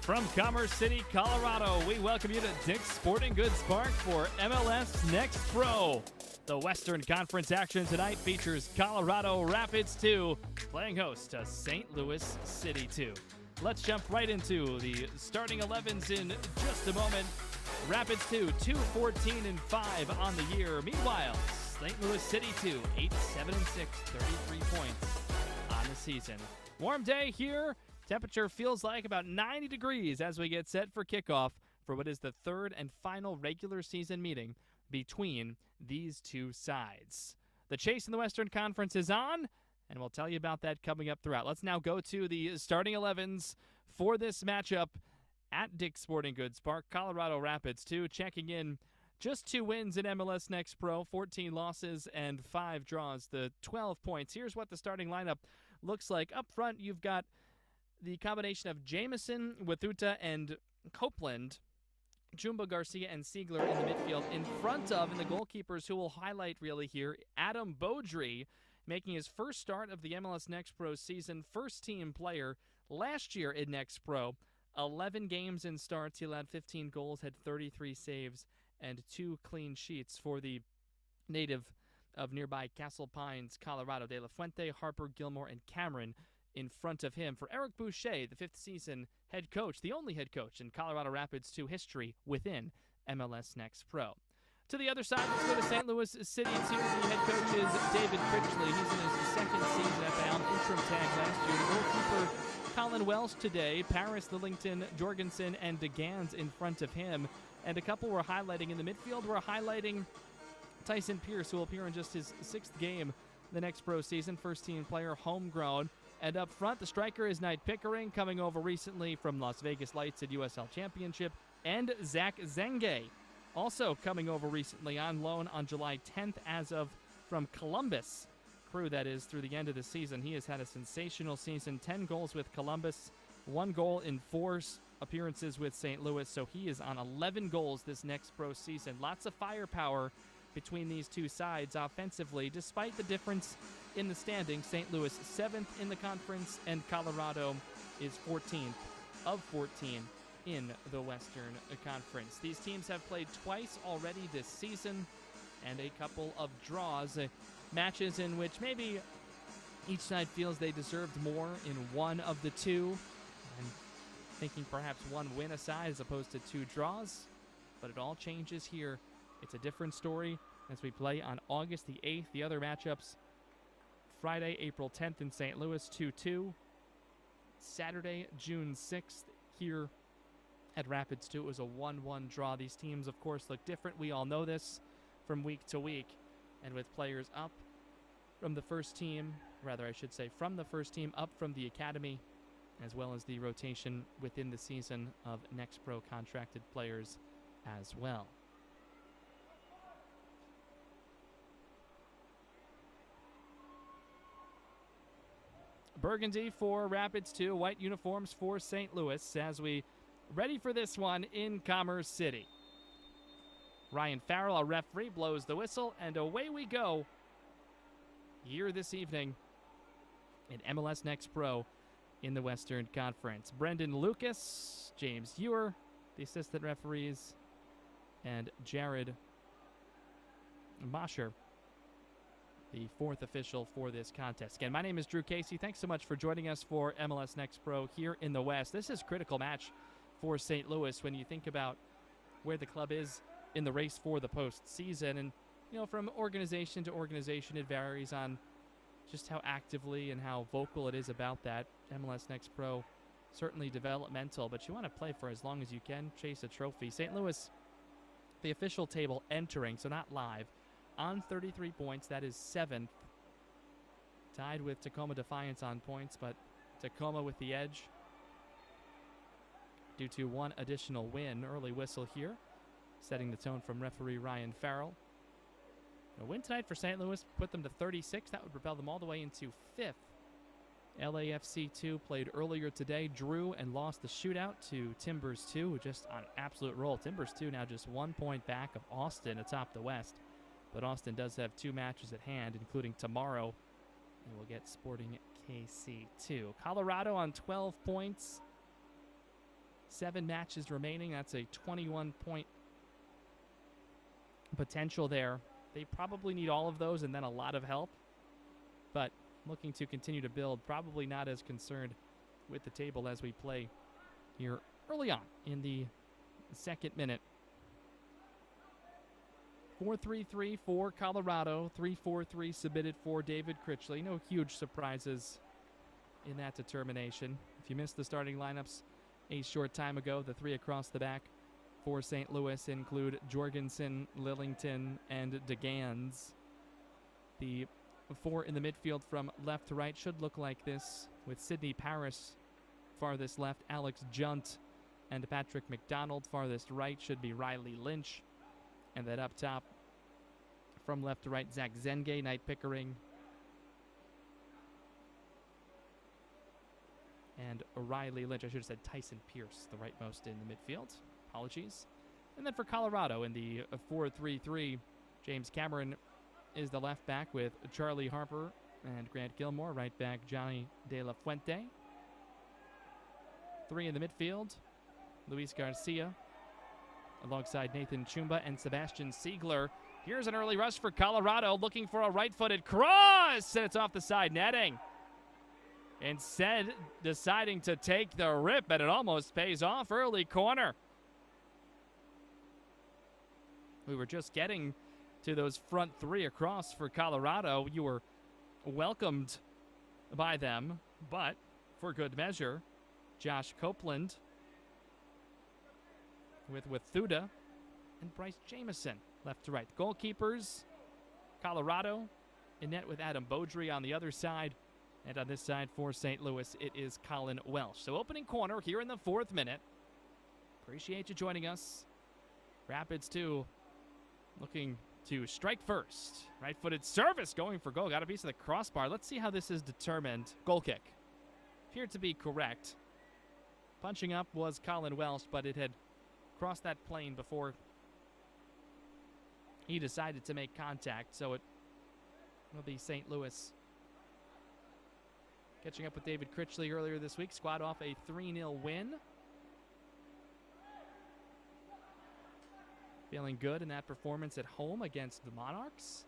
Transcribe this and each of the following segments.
From Commerce City, Colorado, we welcome you to Dick's Sporting Goods Park for MLS Next Pro. The Western Conference action tonight features Colorado Rapids 2 playing host to St. Louis City 2. Let's jump right into the starting 11s in just a moment. Rapids 2, 2-14-5 on the year. Meanwhile, St. Louis City 2, 8-7-6, 33 points on the season. Warm day here. Temperature feels like about 90 degrees as we get set for kickoff for what is the third and final regular season meeting between these two sides. The chase in the Western Conference is on, and we'll tell you about that coming up throughout. Let's now go to the starting 11s for this matchup at Dick's Sporting Goods Park. Colorado Rapids 2 checking in just 2 wins in MLS Next Pro, 14 losses and 5 draws, the 12 points. Here's what the starting lineup looks like. Up front, you've got the combination of Jamison, Wathuta, and Copeland, Jumbo, Garcia, and Siegler in the midfield. In front of, and the goalkeepers who will highlight really here, Adam Beaudry, making his first start of the MLS Next Pro season, first-team player last year in Next Pro. 11 games in starts, he allowed 15 goals, had 33 saves, and 2 clean sheets for the native of nearby Castle Pines, Colorado. De La Fuente, Harper, Gilmore, and Cameron in front of him. For Eric Boucher, the 5th season head coach, the only head coach in Colorado Rapids 2 history within MLS Next Pro. To the other side, let's go to St. Louis City 2. The head coach is David Critchley. He's in his second season at the helm, interim tag last year. The goalkeeper, Colin Welsh today, Paris, Lillington, Jorgensen, and DeGans in front of him. And a couple we're highlighting in the midfield. We're highlighting Tyson Pierce, who will appear in just his 6th game the next pro season, first-team player, homegrown. And up front, the striker is Knight Pickering, coming over recently from Las Vegas Lights at USL Championship, and Zach Zenge, also coming over recently on loan on July 10th as of from Columbus Crew, that is, through the end of the season. He has had a sensational season, 10 goals with Columbus, 1 goal in 4 appearances with St. Louis, so he is on 11 goals this next pro season. Lots of firepower between these two sides offensively, despite the difference in the standings. St. Louis 7th in the conference, and Colorado is 14th of 14 in the Western Conference. These teams have played twice already this season, and a couple of draws, matches in which maybe each side feels they deserved more in one of the two, and thinking perhaps 1 win aside as opposed to 2 draws. But it all changes here. It's a different story as we play on August the 8th. The other matchups, Friday, April 10th in St. Louis, 2-2. Saturday, June 6th here at Rapids 2. It was a 1-1 draw. These teams, of course, look different. We all know this from week to week. And with players up from the first team, rather I should say from the first team, up from the academy, as well as the rotation within the season of Next Pro contracted players as well. Burgundy for Rapids 2, white uniforms for St. Louis as we ready for this one in Commerce City. Ryan Farrell, our referee, blows the whistle, and away we go here this evening in MLS Next Pro in the Western Conference. Brendan Lucas, James Ewer, the assistant referees, and Jared Mosher, the 4th official for this contest. Again, my name is Drew Casey. Thanks so much for joining us for MLS Next Pro here in the West. This is a critical match for St. Louis when you think about where the club is in the race for the postseason. And, you know, from organization to organization, it varies on just how actively and how vocal it is about that. MLS Next Pro, certainly developmental, but you want to play for as long as you can, chase a trophy. St. Louis, the official table entering, so not live, on 33 points. That is 7th. Tied with Tacoma Defiance on points, but Tacoma with the edge due to 1 additional win. Early whistle here, setting the tone from referee Ryan Farrell. A win tonight for St. Louis put them to 36. That would propel them all the way into 5th. LAFC 2 played earlier today, drew and lost the shootout to Timbers 2, who just on an absolute roll. Timbers 2 now just 1 point back of Austin atop the West. But Austin does have 2 matches at hand, including tomorrow. And we'll get Sporting KC 2. Colorado on 12 points. 7 matches remaining. That's a 21-point potential there. They probably need all of those and then a lot of help. But looking to continue to build, probably not as concerned with the table as we play here early on in the second minute. 4-3-3 for Colorado, 3-4-3 submitted for David Critchley. No huge surprises in that determination. If you missed the starting lineups a short time ago, the 3 across the back for St. Louis include Jorgensen, Lillington, and DeGans. The 4 in the midfield from left to right should look like this, with Sidney Paris farthest left, Alex Junt, and Patrick McDonald. Farthest right should be Riley Lynch. And then up top, from left to right, Zach Zenge, Knight Pickering, and Riley Lynch. I should have said Tyson Pierce, the rightmost in the midfield. Apologies. And then for Colorado in the 4-3-3, James Cameron is the left back with Charlie Harper and Grant Gilmore. Right back, Johnny De La Fuente. 3 in the midfield, Luis Garcia, alongside Nathan Chumba and Sebastian Siegler. Here's an early rush for Colorado, looking for a right-footed cross, and it's off the side netting. Instead, deciding to take the rip, and it almost pays off. Early corner. We were just getting to those front 3 across for Colorado. You were welcomed by them, but for good measure, Josh Copeland with Wathuda and Bryce Jamison left to right. Goalkeepers, Colorado in net with Adam Beaudry on the other side. And on this side for St. Louis, it is Colin Welsh. So opening corner here in the 4th minute. Appreciate you joining us. Rapids 2 looking to strike first. Right-footed service going for goal. Got a piece of the crossbar. Let's see how this is determined. Goal kick. Appeared to be correct. Punching up was Colin Welsh, but it had crossed that plane before he decided to make contact. So it will be St. Louis catching up with David Critchley earlier this week. Squad off a 3-0 win. Feeling good in that performance at home against the Monarchs.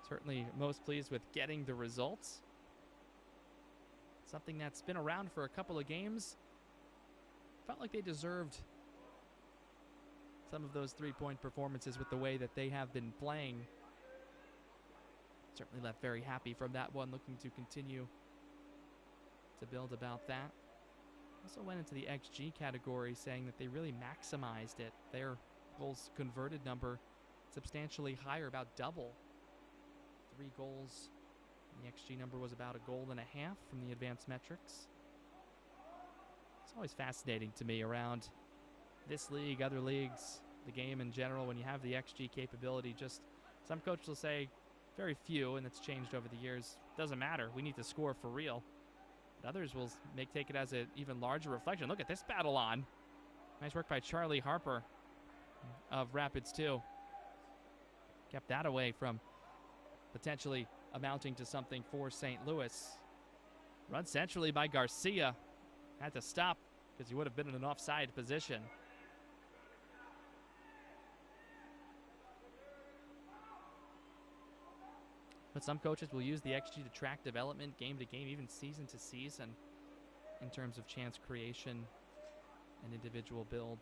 Certainly most pleased with getting the results. Something that's been around for a couple of games. Felt like they deserved some of those 3-point performances with the way that they have been playing. Certainly left very happy from that one, looking to continue to build about that. Also went into the XG category, saying that they really maximized it. Their goals converted number substantially higher, about double. 3 goals. The XG number was about 1.5 goals from the advanced metrics. It's always fascinating to me around this league, other leagues, the game in general, when you have the XG capability. Just some coaches will say very few, and it's changed over the years. Doesn't matter. We need to score for real. But others will take it as an even larger reflection. Look at this battle on. Nice work by Charlie Harper of Rapids 2. Kept that away from potentially amounting to something for St. Louis. Run centrally by Garcia. Had to stop because he would have been in an offside position. But some coaches will use the XG to track development game to game, even season to season, in terms of chance creation and individual build.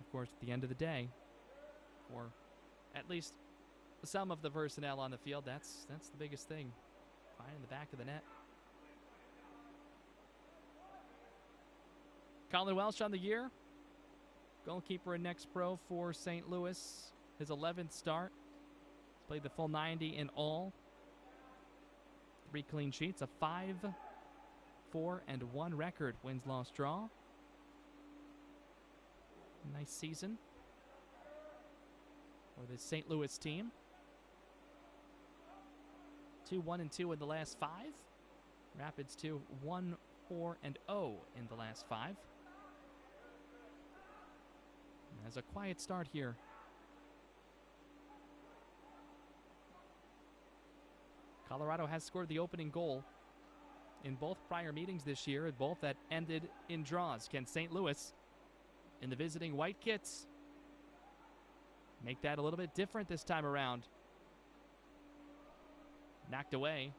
Of course, at the end of the day, for at least some of the personnel on the field, that's the biggest thing. Finding the back of the net. Colin Welsh on the year. Goalkeeper and next pro for St. Louis. His 11th start. He's played the full 90 in all. 3 clean sheets, a 5-4-1 record, wins, loss, draw. Nice season for the St. Louis team. 2-1-2 in the last 5. Rapids 2, 1-4-0 in the last 5. As a quiet start here. Colorado has scored the opening goal in both prior meetings this year, both that ended in draws. Can St. Louis, in the visiting white kits, make that a little bit different this time around? Knocked away,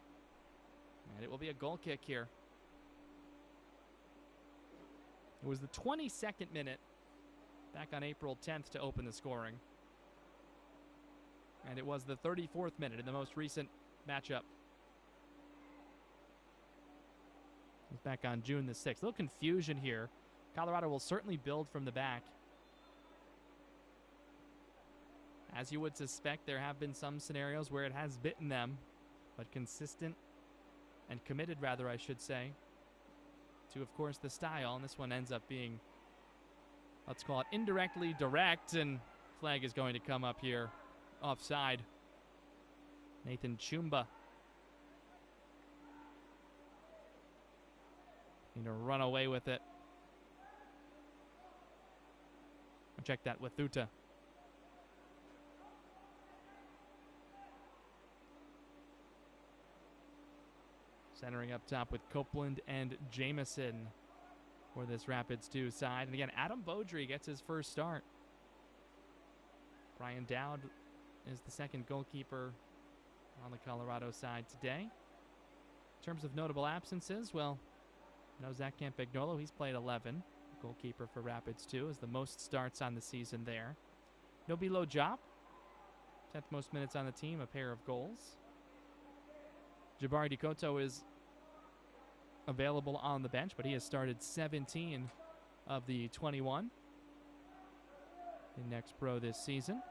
and it will be a goal kick here. It was the 22nd minute back on April 10th to open the scoring. And it was the 34th minute in the most recent matchup. It was back on June the 6th. A little confusion here. Colorado will certainly build from the back. As you would suspect, there have been some scenarios where it has bitten them, but consistent and committed, rather, I should say, to, of course, the style. And this one ends up being, let's call it indirectly direct, and flag is going to come up here offside. Nathan Chumba need to run away with it. I'll check that with Thuta. Centering up top with Copeland and Jamison for this Rapids 2 side. And again, Adam Beaudry gets his first start. Brian Dowd is the second goalkeeper on the Colorado side today. In terms of notable absences, well, no Zach Campagnolo. He's played 11. Goalkeeper for Rapids 2 is the most starts on the season there. No Bilo Diop, 10th most minutes on the team, a pair of goals. Jabari DeCoto is available on the bench, but he has started 17 of the 21 in Next Pro this season.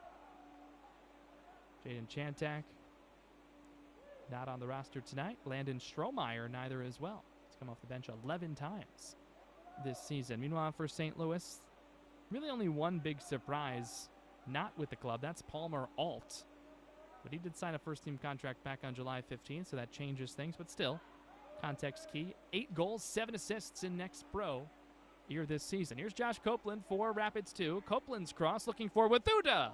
Jaden Chantak not on the roster tonight. Landon Strohmeyer neither as well. He's come off the bench 11 times this season. Meanwhile, for St. Louis, really only one big surprise not with the club. That's Palmer Alt. But he did sign a first-team contract back on July 15th, so that changes things. But still, context key. 8 goals, 7 assists in Next Pro here this season. Here's Josh Copeland for Rapids 2. Copeland's cross looking for Wathuta.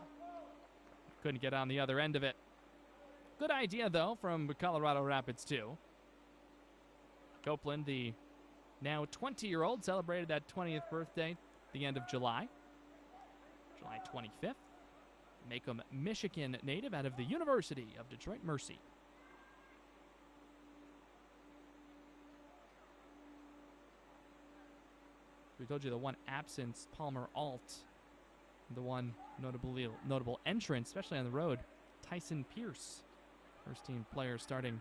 Couldn't get on the other end of it. Good idea, though, from Colorado Rapids 2. Copeland, the now 20-year-old, celebrated that 20th birthday at the end of July. July 25th. Macomb, Michigan native out of the University of Detroit Mercy. We told you the one absence, Palmer Alt. The one notable entrance, especially on the road, Tyson Pierce. First team player starting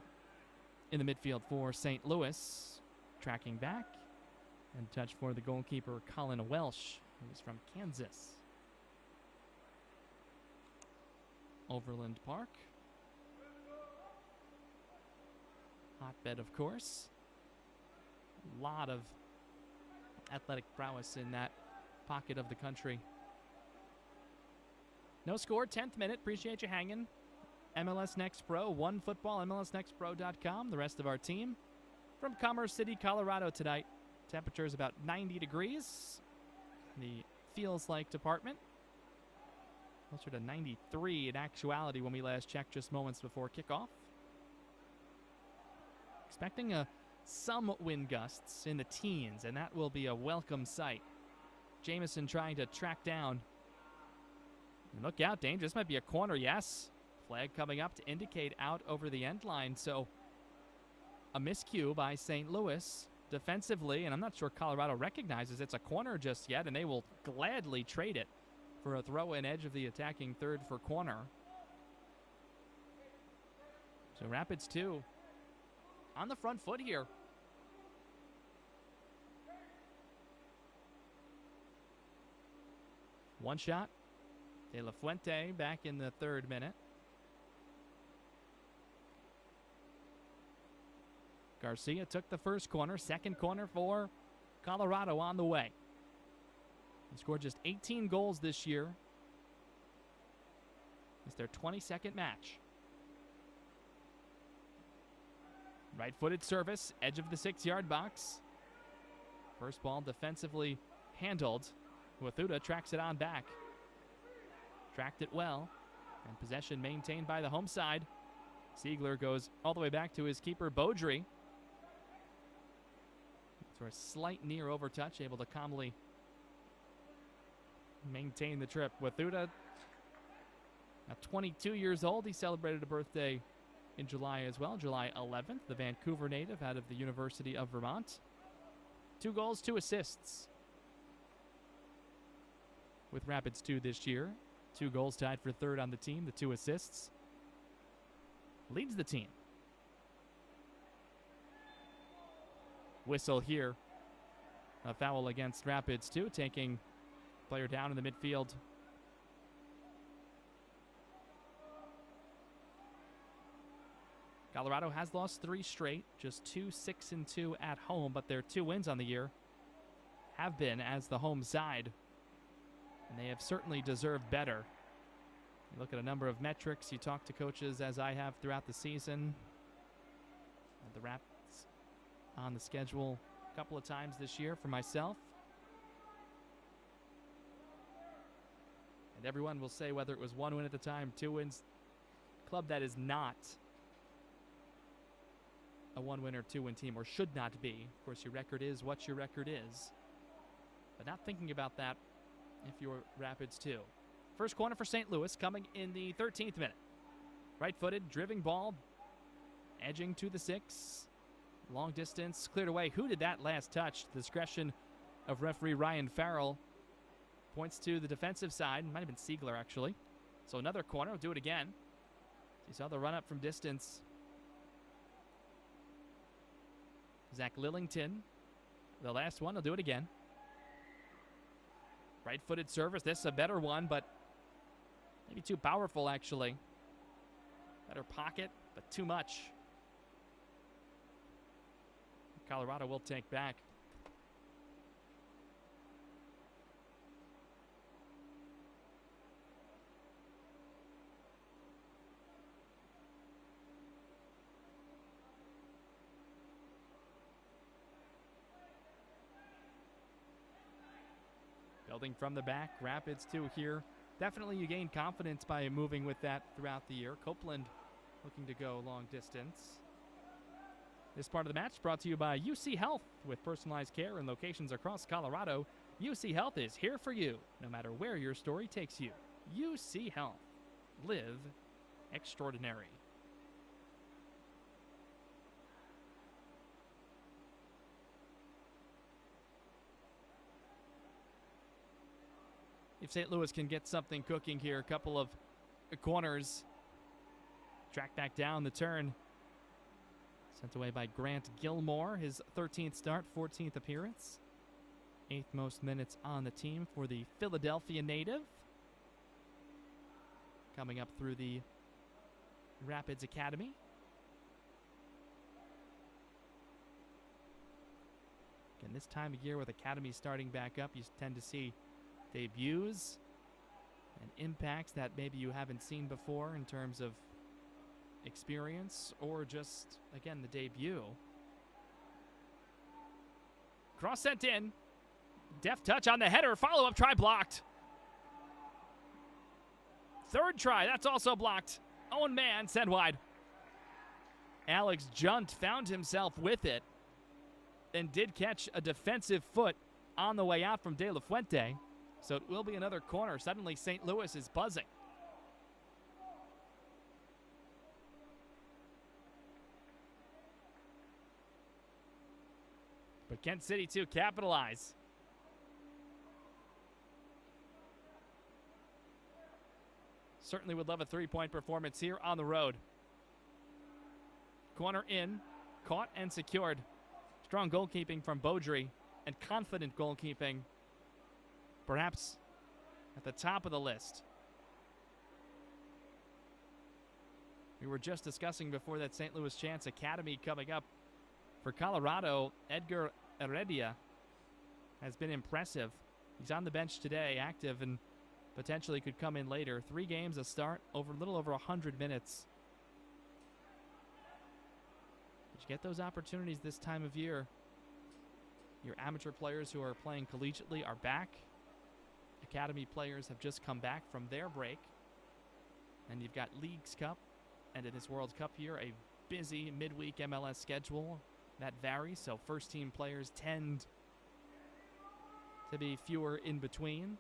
in the midfield for St. Louis. Tracking back. And touch for the goalkeeper, Colin Welsh, who's from Kansas. Overland Park. Hotbed, of course. A lot of athletic prowess in that pocket of the country. No score, 10th minute. Appreciate you hanging. MLS Next Pro, OneFootball, MLSNextPro.com. The rest of our team from Commerce City, Colorado tonight. Temperature is about 90 degrees. The feels like department. Closer to 93 in actuality when we last checked just moments before kickoff. Expecting some wind gusts in the teens, and that will be a welcome sight. Jamison trying to track down. And look out, danger. This might be a corner, yes. Flag coming up to indicate out over the end line. So a miscue by St. Louis defensively, and I'm not sure Colorado recognizes it's a corner just yet, and they will gladly trade it for a throw-in edge of the attacking third for corner. So Rapids 2 on the front foot here. One shot. De La Fuente back in the 3rd minute. Garcia took the first corner. Second corner for Colorado on the way. They scored just 18 goals this year. It's their 22nd match. Right-footed service, edge of the 6-yard box. First ball defensively handled. Wathuta tracks it on back. Tracked it well. And possession maintained by the home side. Siegler goes all the way back to his keeper, Beaudry. for a slight near overtouch, able to calmly maintain the trip. Wathuta, at 22 years old, he celebrated a birthday in July as well, July 11th, the Vancouver native out of the University of Vermont. 2 goals, 2 assists with Rapids 2 this year. 2 goals, tied for third on the team. The 2 assists. Leads the team. Whistle here. A foul against Rapids 2, taking player down in the midfield. Colorado has lost 3 straight, just 2 6-2 at home, but their 2 wins on the year have been as the home side, and they have certainly deserved better. You look at a number of metrics, you talk to coaches as I have throughout the season. The Rapids on the schedule a couple of times this year for myself. And everyone will say whether it was 1 win at the time, 2 wins, club that is not a 1-win or 2-win team, or should not be. Of course, your record is what your record is. But not thinking about that if you're Rapids too. First corner for St. Louis coming in the 13th minute. Right-footed, driving ball, edging to the 6. Long distance, cleared away. Who did that last touch? The discretion of referee Ryan Farrell points to the defensive side. Might have been Siegler, actually. So another corner. We'll do it again. You saw the run-up from distance. Zach Lillington, the last one, will do it again. Right-footed service. This is a better one, but maybe too powerful, actually. Better pocket, but too much. Colorado will take back. Building from the back, Rapids 2 here. Definitely you gain confidence by moving with that throughout the year. Copeland looking to go long distance. This part of the match brought to you by UC Health. With personalized care in locations across Colorado, UC Health is here for you, no matter where your story takes you. UC Health. Live extraordinary. If St. Louis can get something cooking here, a couple of corners. Track back down the turn. Sent away by Grant Gilmore, his 13th start, 14th appearance. 8th most minutes on the team for the Philadelphia native. Coming up through the Rapids Academy. Again, this time of year with academies starting back up, you tend to see debuts and impacts that maybe you haven't seen before in terms of experience or just, again, the debut. Cross sent in. Deft touch on the header. Follow-up try blocked. Third try. That's also blocked. Owen man sent wide. Alex Junt found himself with it and did catch a defensive foot on the way out from De La Fuente. So it will be another corner. Suddenly St. Louis is buzzing. But can CITY2 capitalize? Certainly would love a 3-point performance here on the road. Corner in, caught and secured. Strong goalkeeping from Beaudry and confident goalkeeping, perhaps at the top of the list. We were just discussing before that St. Louis Chance Academy coming up for Colorado. Edgar Heredia has been impressive. He's on the bench today, active, and potentially could come in later. 3 games, a start, a little over 100 minutes. Did you get those opportunities this time of year? Your amateur players who are playing collegiately are back. Academy players have just come back from their break. And you've got Leagues Cup and in this World Cup year, a busy midweek MLS schedule. that varies, so first-team players tend to be fewer in between.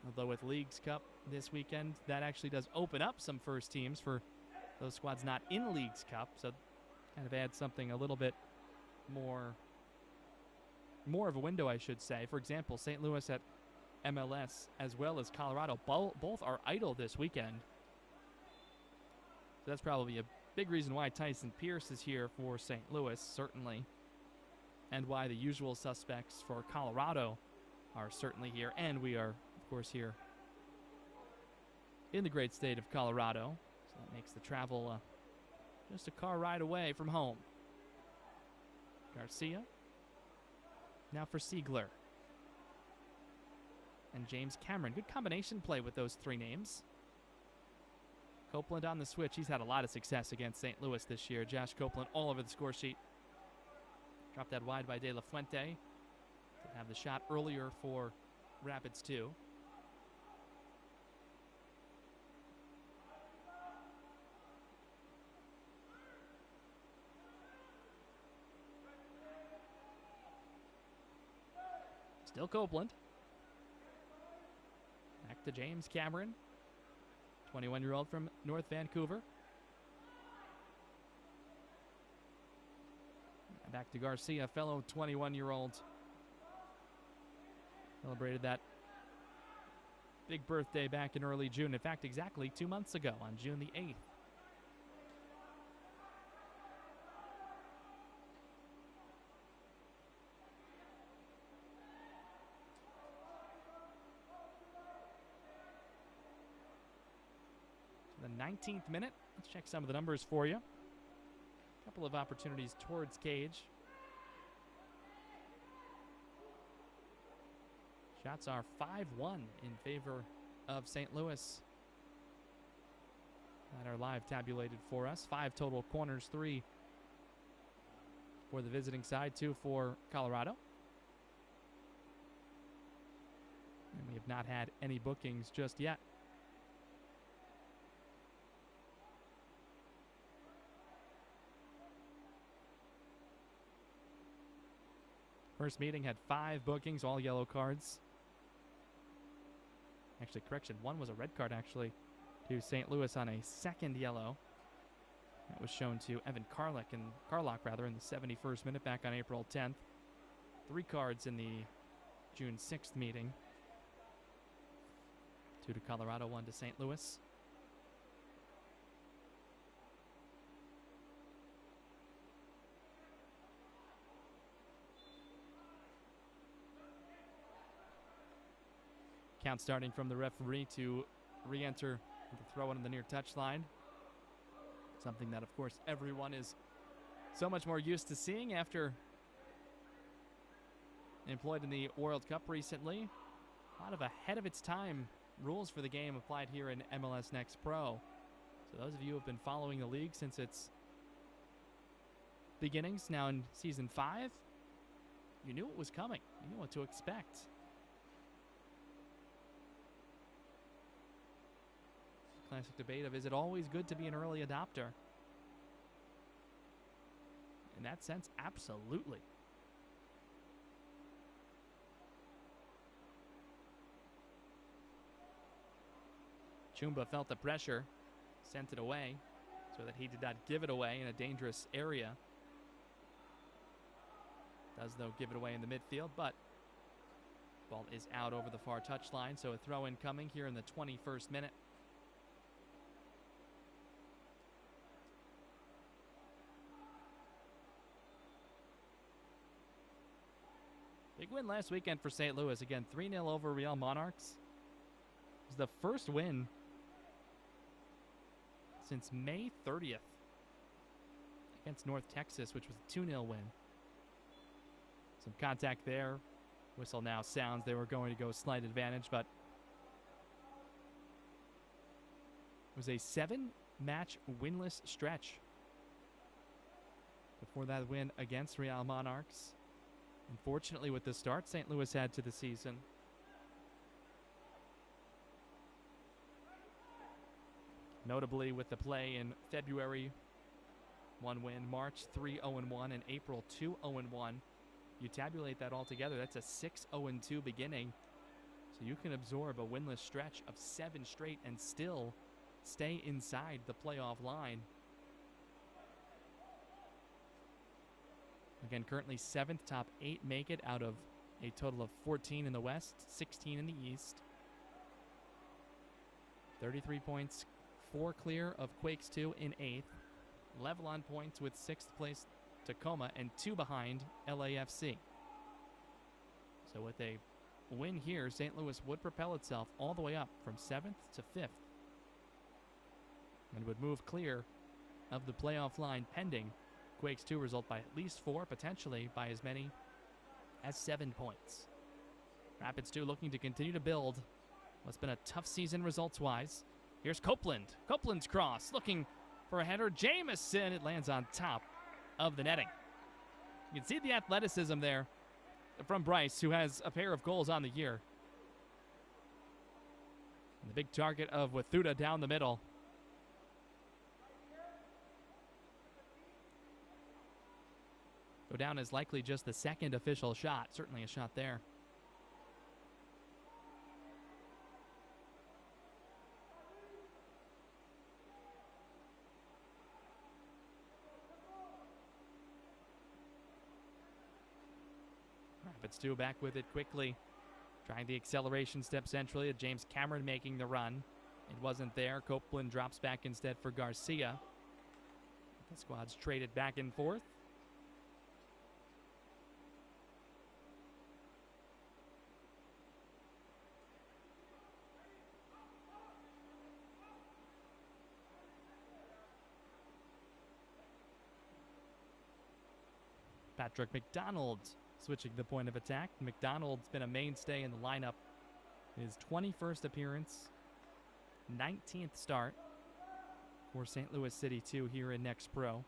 Although with Leagues Cup this weekend, that actually does open up some first teams for those squads not in Leagues Cup, so kind of adds something a little bit more of a window, I should say. For example, St. Louis at MLS as well as Colorado, both are idle this weekend. So that's probably a big reason why Tyson Pierce is here for St. Louis, certainly, and why the usual suspects for Colorado are certainly here, and we are, of course, here in the great state of Colorado, so that makes the travel just a car ride away from home. Garcia, now for Siegler, and James Cameron. Good combination play with those three names. Copeland on the switch. He's had a lot of success against St. Louis this year. Josh Copeland all over the score sheet. Dropped that wide by De La Fuente. Did have the shot earlier for Rapids 2. Still Copeland. Back to James Cameron, 21-year-old from North Vancouver. And back to Garcia, fellow 21-year-old. Celebrated that big birthday back in early June. In fact, exactly 2 months ago on June the 8th. The 19th minute. Let's check some of the numbers for you. A couple of opportunities towards cage. Shots are 5-1 in favor of St. Louis that are live tabulated for us. 5 total corners, 3 for the visiting side, 2 for Colorado. And we have not had any bookings just yet. First meeting had 5 bookings, all yellow cards. Actually, correction, 1 was a red card, actually, to St. Louis on a second yellow. That was shown to Evan Carlock in the 71st minute back on April 10th. 3 cards in the June 6th meeting. 2 to Colorado, 1 to St. Louis. Count starting from the referee to re-enter the throw-in on the near touchline. Something that, of course, everyone is so much more used to seeing after employed in the World Cup recently. A lot of ahead-of-its-time rules for the game applied here in MLS Next Pro. So those of you who have been following the league since its beginnings, now in Season 5, you knew what was coming. You knew what to expect. Classic debate of, is it always good to be an early adopter? In that sense, absolutely. Chumba felt the pressure, sent it away, so that he did not give it away in a dangerous area. Does, though, give it away in the midfield, but ball is out over the far touchline, so a throw-in coming here in the 21st minute. Big win last weekend for St. Louis. Again, 3-0 over Real Monarchs. It was the first win since May 30th against North Texas, which was a 2-0 win. Some contact there. Whistle now sounds. They were going to go slight advantage, but it was a 7-match winless stretch before that win against Real Monarchs. Unfortunately, with the start St. Louis had to the season, notably with the play in February 1 win, March 3-0-1, and April 2-0-1. You tabulate that all together, that's a 6-0-2 beginning. So you can absorb a winless stretch of 7 straight and still stay inside the playoff line. Again, currently 7th, top 8 make it out of a total of 14 in the West, 16 in the East. 33 points, 4 clear of Quakes 2 in 8th. Level on points with 6th place Tacoma and 2 behind LAFC. So with a win here, St. Louis would propel itself all the way up from 7th to 5th and would move clear of the playoff line pending Quakes 2 result by at least 4, potentially by as many as 7 points. Rapids 2 looking to continue to build what's been a tough season results-wise. Here's Copeland. Copeland's cross, looking for a header. Jamison, it lands on top of the netting. You can see the athleticism there from Bryce, who has a pair of goals on the year. And the big target of Wathuta down the middle. Go down as likely just the second official shot. Certainly a shot there. Rapids 2 back with it quickly. Trying the acceleration step centrally. James Cameron making the run. It wasn't there. Copeland drops back instead for Garcia. The squad's traded back and forth. Patrick McDonald switching the point of attack. McDonald's been a mainstay in the lineup. His 21st appearance, 19th start for St. Louis City 2 here in Next Pro.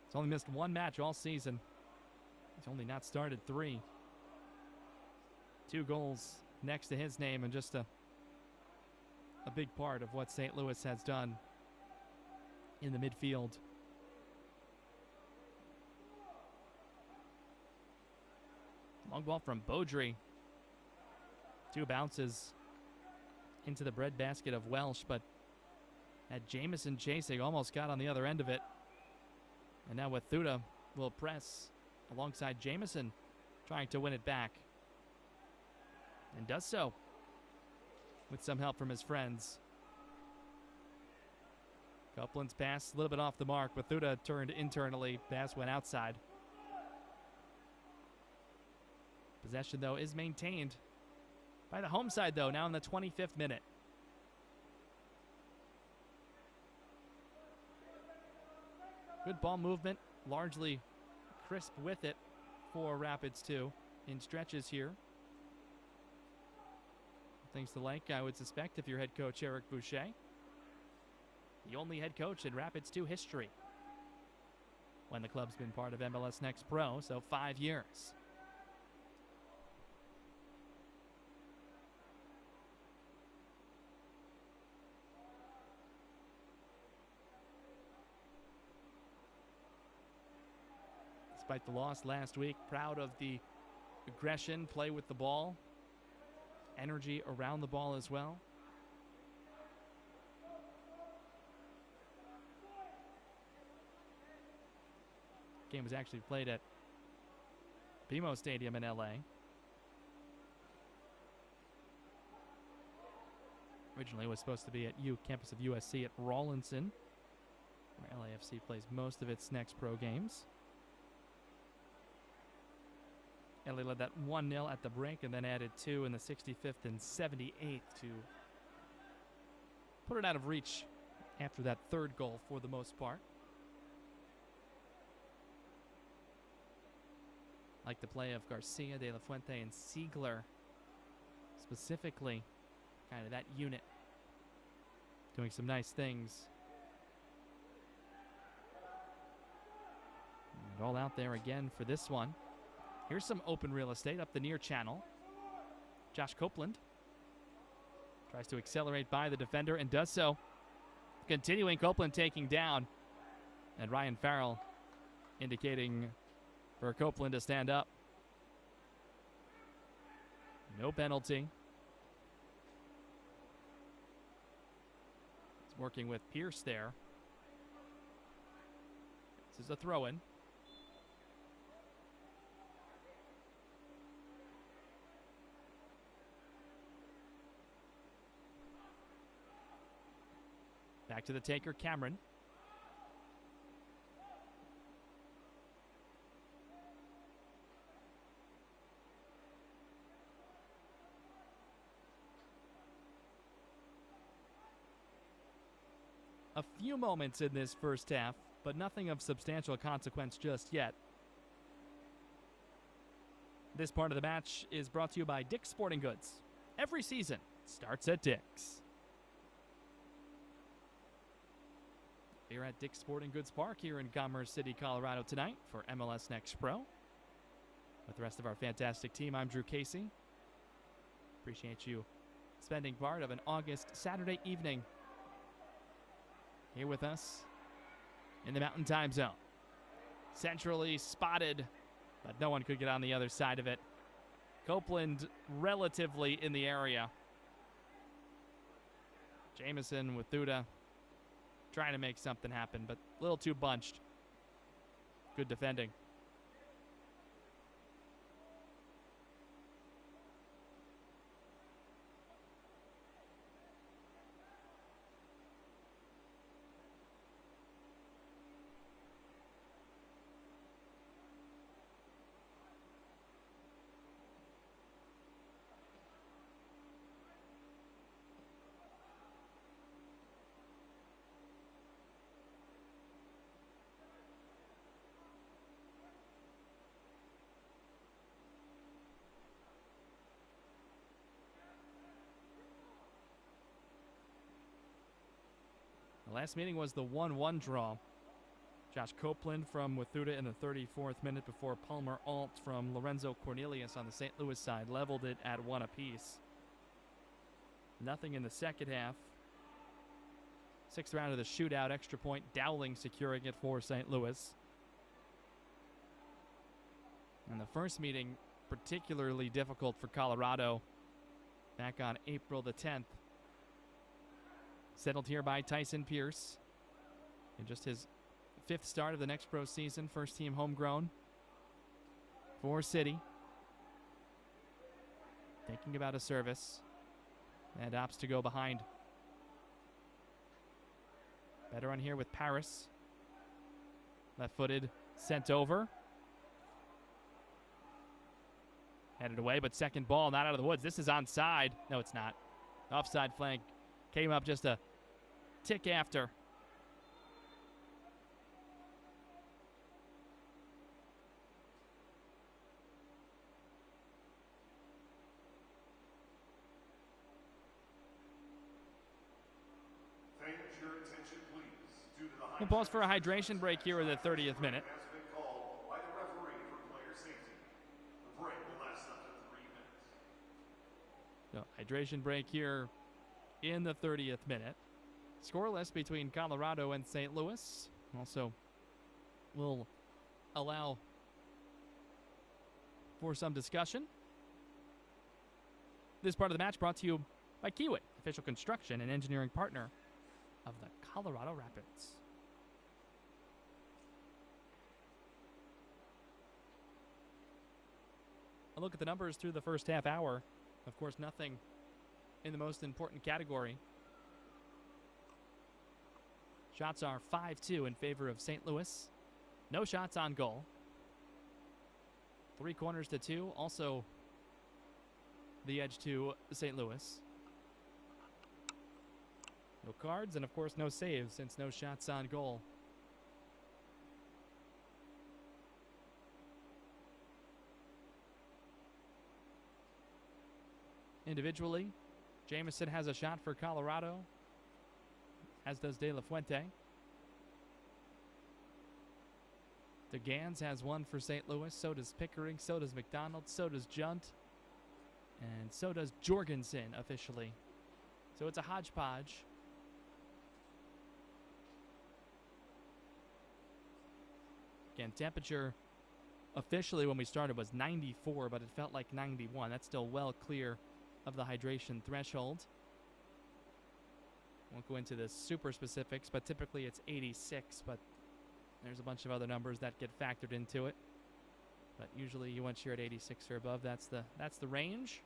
He's only missed 1 match all season. He's only not started 3. 2 goals next to his name, and just a big part of what St. Louis has done in the midfield. Long ball from Beaudry. 2 bounces into the breadbasket of Welsh, but had Jamison chasing, almost got on the other end of it. And now Wathuta will press alongside Jamison, trying to win it back. And does so with some help from his friends. Copeland's pass a little bit off the mark. Wathuta turned internally. Pass went outside. Possession, though, is maintained by the home side, though, now in the 25th minute. Good ball movement, largely crisp with it for Rapids 2 in stretches here. Things to like, I would suspect, if you're head coach Eric Boucher. The only head coach in Rapids 2 history when the club's been part of MLS Next Pro, so 5 years. Despite the loss last week, proud of the aggression, play with the ball, energy around the ball as well. Game was actually played at BMO Stadium in LA. Originally it was supposed to be at campus of USC at Rawlinson, where LAFC plays most of its Next Pro games. LA led that 1-0 at the break and then added 2 in the 65th and 78th to put it out of reach after that 3rd goal for the most part. Like the play of Garcia, De La Fuente, and Siegler. Specifically, kind of that unit doing some nice things. And all out there again for this one. Here's some open real estate up the near channel. Josh Copeland tries to accelerate by the defender and does so. continuing. Copeland taking down. And Ryan Farrell indicating for Copeland to stand up. No penalty. He's working with Pierce there. This is a throw-in. Back to the taker, Cameron. A few moments in this first half, but nothing of substantial consequence just yet. This part of the match is brought to you by Dick's Sporting Goods. Every season starts at Dick's. We're at Dick's Sporting Goods Park here in Commerce City, Colorado tonight for MLS Next Pro. With the rest of our fantastic team, I'm Drew Casey. Appreciate you spending part of an August Saturday evening here with us in the Mountain Time Zone. Centrally spotted, but no one could get on the other side of it. Copeland relatively in the area. Jamison with Thuda trying to make something happen, but a little too bunched. Good defending. The last meeting was the 1-1 draw. Josh Copeland from Wathuta in the 34th minute before Palmer Alt from Lorenzo Cornelius on the St. Louis side leveled it at 1 apiece. Nothing in the second half. Sixth round of the shootout, extra point, Dowling securing it for St. Louis. And the first meeting, particularly difficult for Colorado back on April the 10th. Settled here by Tyson Pierce in just his 5th start of the Next Pro season. First team homegrown for City. Thinking about a service and opts to go behind. Better on here with Paris. Left-footed, sent over. Headed away, but second ball not out of the woods. This is onside. No, it's not. Offside flank came up just a tick after. We'll pause for a hydration break here in the 30th minute. So, hydration break here in the 30th minute. Scoreless between Colorado and St. Louis. Also, will allow for some discussion. This part of the match brought to you by Kiewit, official construction and engineering partner of the Colorado Rapids. A look at the numbers through the first half hour. Of course, nothing in the most important category. Shots are 5-2 in favor of St. Louis. No shots on goal. 3 corners to 2. Also the edge to St. Louis. No cards, and of course no saves since no shots on goal. Individually, Jamison has a shot for Colorado, as does De La Fuente. DeGans has one for St. Louis, so does Pickering, so does McDonald, so does Junt, and so does Jorgensen officially. So it's a hodgepodge weekend. Temperature officially when we started was 94, but it felt like 91. That's still well clear of the hydration threshold. Won't go into the super specifics, but typically it's 86, but there's a bunch of other numbers that get factored into it. But usually once you're at 86 or above, that's the range.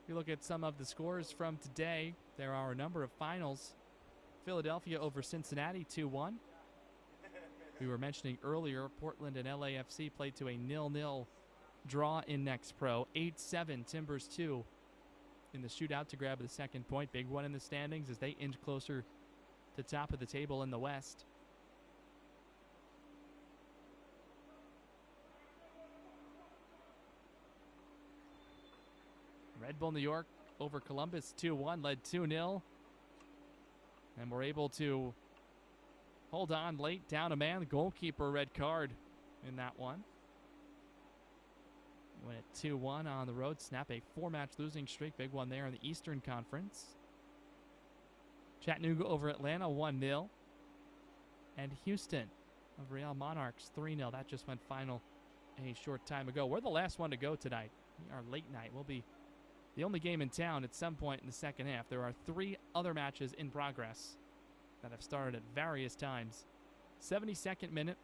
If you look at some of the scores from today, there are a number of finals. Philadelphia over Cincinnati 2-1. We were mentioning earlier, Portland and LAFC played to a 0-0 draw in Next Pro. 8-7, Timbers 2 in the shootout to grab the second point. Big one in the standings as they inch closer to top of the table in the West. Red Bull New York over Columbus 2-1, led 2-0. And we're able to hold on late, down a man. The goalkeeper red card in that one. Win at 2-1 on the road. Snap a 4-match losing streak. Big one there in the Eastern Conference. Chattanooga over Atlanta 1-0. And Houston of Real Monarchs 3-0. That just went final a short time ago. We're the last one to go tonight. We are late night. We'll be the only game in town at some point in the second half. There are 3 other matches in progress that have started at various times. 72nd minute,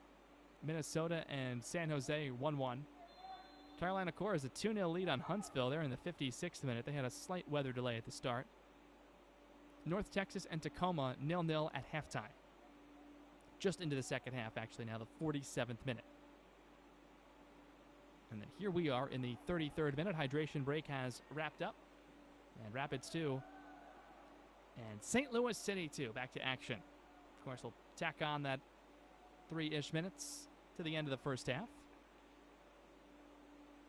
Minnesota and San Jose 1-1. Carolina Core has a 2-0 lead on Huntsville. They're in the 56th minute. They had a slight weather delay at the start. North Texas and Tacoma 0-0 at halftime. Just into the second half, actually, now the 47th minute. And then here we are in the 33rd minute. Hydration break has wrapped up. And Rapids 2 and St. Louis City 2 back to action. Of course, we'll tack on that 3-ish minutes to the end of the first half.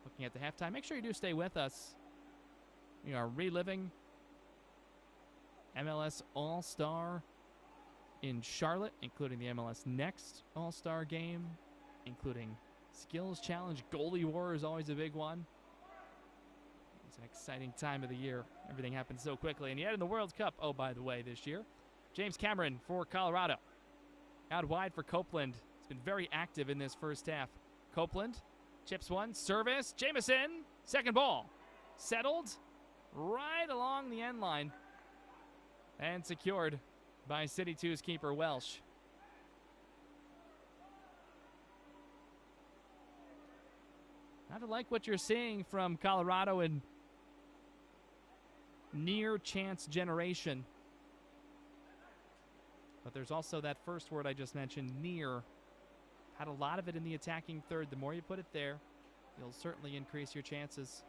Looking at the halftime, make sure you do stay with us. We are reliving MLS All-Star in Charlotte, including the MLS Next All-Star game, including Skills Challenge. Goalie War is always a big one. It's an exciting time of the year. Everything happens so quickly. And yet in the World Cup, oh, by the way, this year, James Cameron for Colorado. Out wide for Copeland. He's been very active in this first half. Copeland chips one, service, Jamison, second ball. Settled right along the end line and secured by CITY2's keeper Welsh. I like what you're seeing from Colorado in near chance generation. But there's also that first word I just mentioned, near. Had a lot of it in the attacking third. The more you put it there, you'll certainly increase your chances.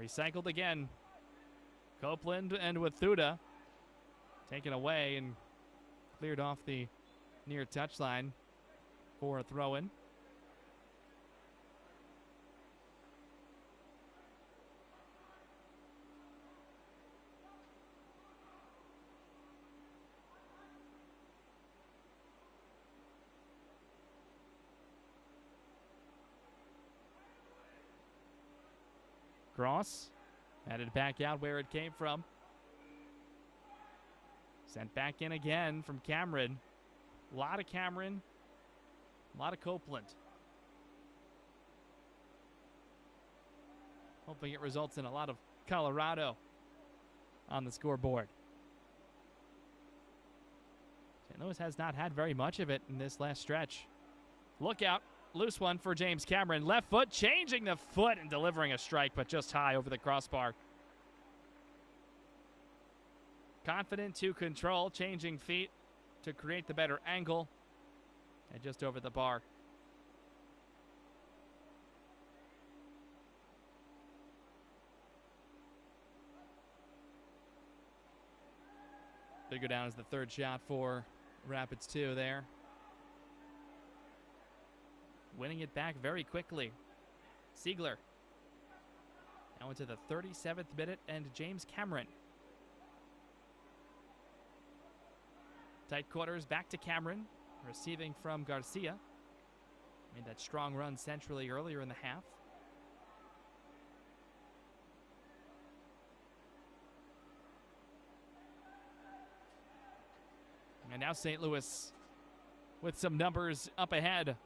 Recycled again. Copeland and Wathuda taken away and cleared off the near touchline for a throw-in. Cross, headed back out where it came from. Sent back in again from Cameron. A lot of Cameron, a lot of Copeland. Hoping it results in a lot of Colorado on the scoreboard. St. Louis has not had very much of it in this last stretch. Look out. Loose one for James Cameron. Left foot, changing the foot and delivering a strike, but just high over the crossbar. Confident to control, changing feet to create the better angle. And just over the bar. They go down as the third shot for Rapids 2 there. Winning it back very quickly. Siegler. Now into the 37th minute, and James Cameron Tight quarters, back to Cameron, receiving from Garcia. Made that strong run centrally earlier in the half. And now St. Louis with some numbers up ahead.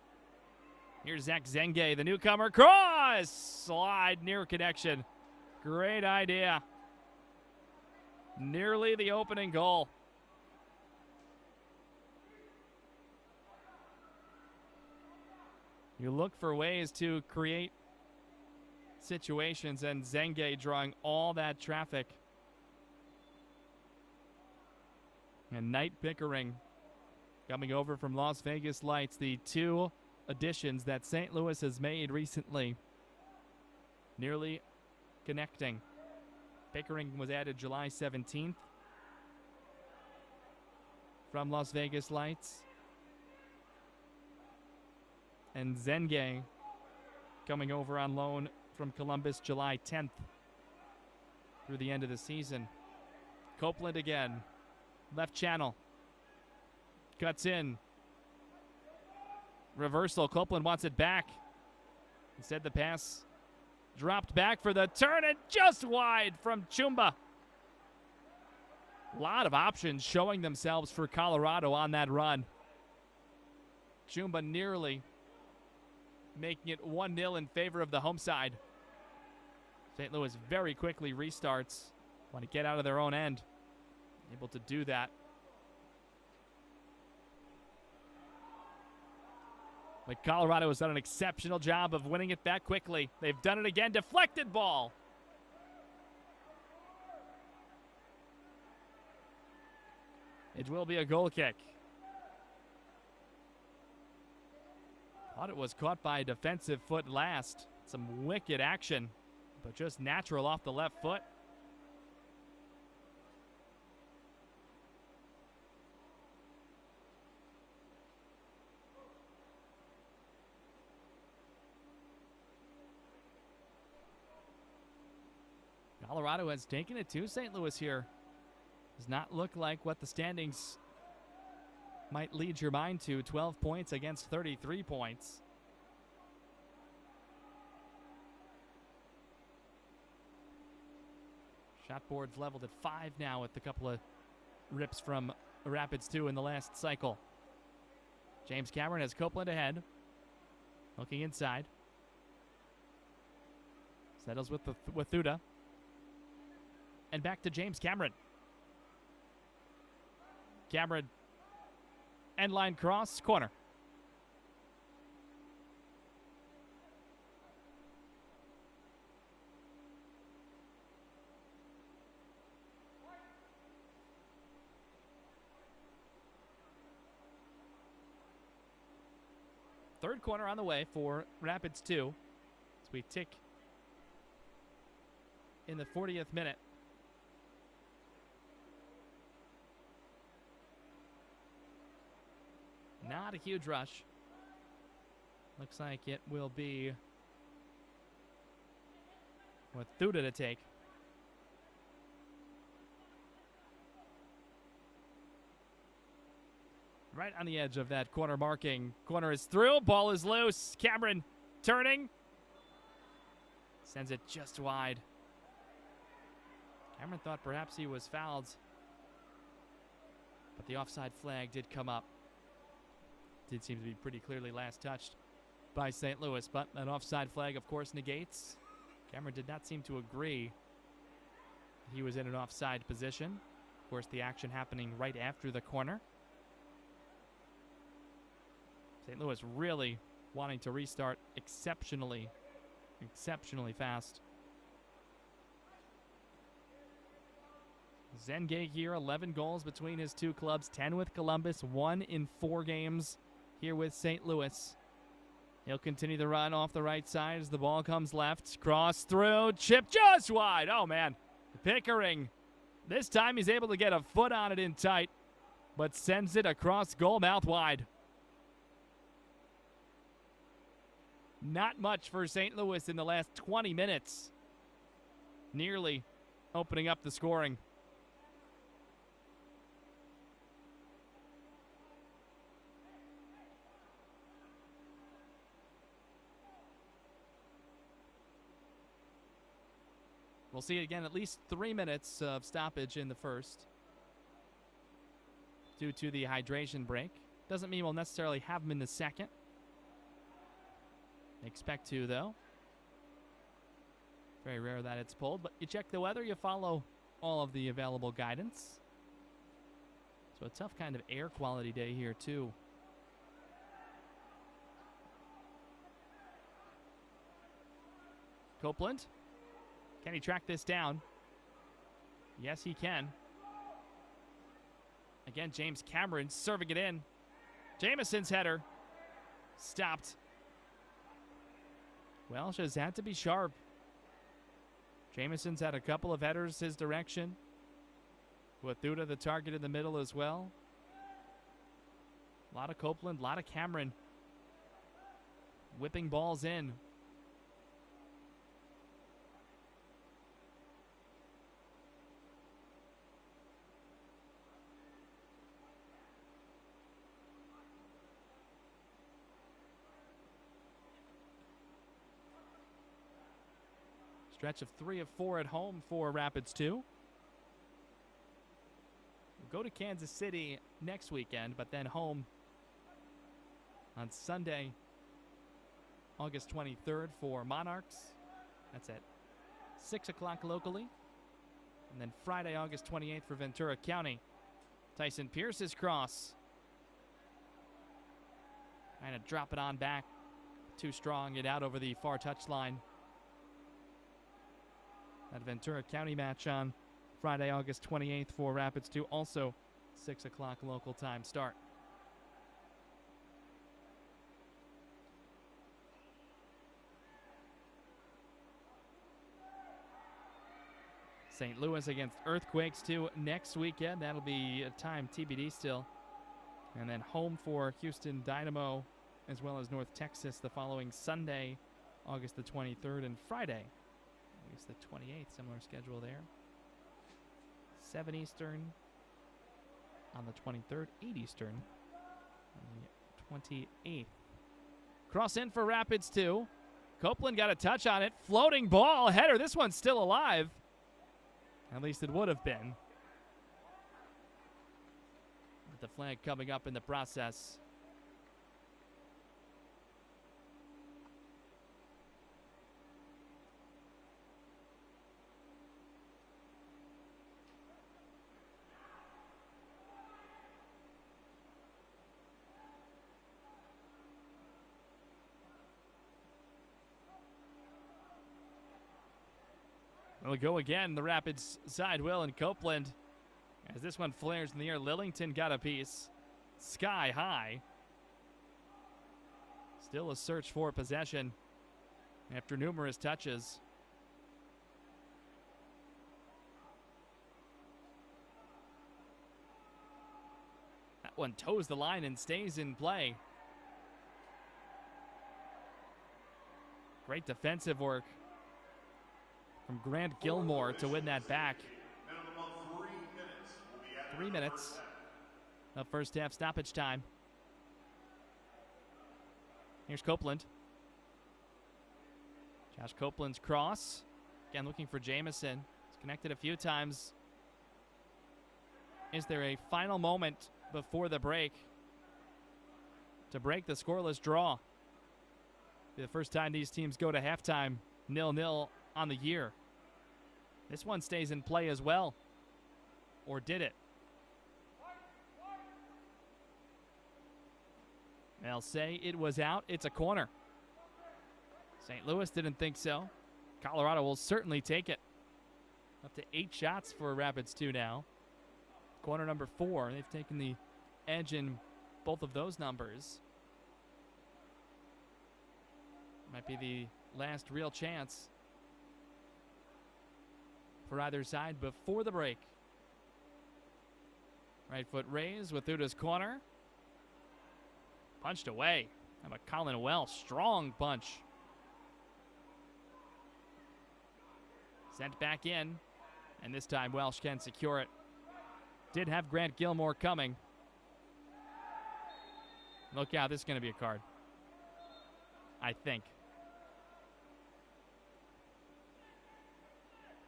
Here's Zach Zenge, the newcomer. Cross! Slide near connection. Great idea. Nearly the opening goal. You look for ways to create situations, and Zenge drawing all that traffic. And Knight Pickering coming over from Las Vegas Lights, the two additions that St. Louis has made recently. Nearly connecting. Pickering was added July 17th from Las Vegas Lights. And Zenge coming over on loan from Columbus July 10th through the end of the season. Copeland again. Left channel. Cuts in. Reversal. Copeland wants it back. Instead, the pass dropped back for the turn and just wide from Chumba. A lot of options showing themselves for Colorado on that run. Chumba nearly making it 1-0 in favor of the home side. St. Louis very quickly restarts. Want to get out of their own end. Able to do that. But Colorado has done an exceptional job of winning it back quickly. They've done it again. Deflected ball. It will be a goal kick. Thought it was caught by a defensive foot last. Some wicked action, but just natural off the left foot. Colorado has taken it to St. Louis here. Does not look like what the standings might lead your mind to. 12 points against 33 points. Shot board's leveled at 5 now with a couple of rips from Rapids 2 in the last cycle. James Cameron has Copeland ahead. Looking inside. Settles with Thuda. And back to James Cameron. Cameron, end line cross, corner. Third corner on the way for Rapids 2 as we tick in the 40th minute. Not a huge rush. Looks like it will be with Thuda to take. Right on the edge of that corner marking. Corner is through. Ball is loose. Cameron turning. Sends it just wide. Cameron thought perhaps he was fouled, but the offside flag did come up. Did seem to be pretty clearly last touched by St. Louis, but an offside flag, of course, negates. Cameron did not seem to agree he was in an offside position. Of course, the action happening right after the corner. St. Louis really wanting to restart exceptionally fast. Zenge here, 11 goals between his two clubs, 10 with Columbus, 1 in 4 games here with St. Louis. He'll continue the run off the right side as the ball comes left. Cross through, chip just wide. Oh, man. Pickering. This time he's able to get a foot on it in tight, but sends it across goal mouth wide. Not much for St. Louis in the last 20 minutes. Nearly opening up the scoring. We'll see again at least 3 minutes of stoppage in the first due to the hydration break. Doesn't mean we'll necessarily have them in the second. Expect to, though. Very rare that it's pulled, but you check the weather, you follow all of the available guidance. So a tough kind of air quality day here, too. Copeland. Can he track this down? Yes, he can. Again, James Cameron serving it in. Jamison's header. Stopped. Welsh has had to be sharp. Jamison's had a couple of headers his direction. Wathuta the target in the middle as well. A lot of Copeland, a lot of Cameron. Whipping balls in. Stretch of 3 of 4 at home for Rapids 2. We'll go to Kansas City next weekend, but then home on Sunday, August 23rd for Monarchs. That's at 6 o'clock locally. And then Friday, August 28th for Ventura County. Tyson Pierce's cross. Trying to drop it on back. Too strong, it out over the far touchline. That Ventura County match on Friday, August 28th for Rapids 2. Also 6 o'clock local time start. St. Louis against Earthquakes 2 next weekend. That'll be a time TBD still. And then home for Houston Dynamo as well as North Texas the following Sunday, August the 23rd, and Friday, August the 28th. Similar schedule there. 7 Eastern on the 23rd, 8 Eastern on the 28th. Cross in for Rapids 2. Copeland got a touch on it. Floating ball, header. This one's still alive. At least it would have been. With the flag coming up in the process. We'll go again. The Rapids side will, and Copeland, as this one flares in the air. Lillington got a piece. Sky high. Still a search for possession after numerous touches. That one toes the line and stays in play. Great defensive work from Grant Gilmore to win that back. 3 minutes of first half stoppage time. Here's Copeland. Josh Copeland's cross. Again, looking for Jamison. He's connected a few times. Is there a final moment before the break to break the scoreless draw? Be the first time these teams go to halftime 0-0 on the year. This one stays in play as well. Or did it? They'll say it was out. It's a corner. St. Louis didn't think so. Colorado will certainly take it. Up to 8 shots for Rapids 2 now. Corner number 4. They've taken the edge in both of those numbers. Might be the last real chance for either side before the break. Right foot raised with Uda's corner. Punched away. How about Colin Welsh? Strong punch. Sent back in. And this time Welsh can secure it. Did have Grant Gilmore coming. Look out, this is going to be a card. I think.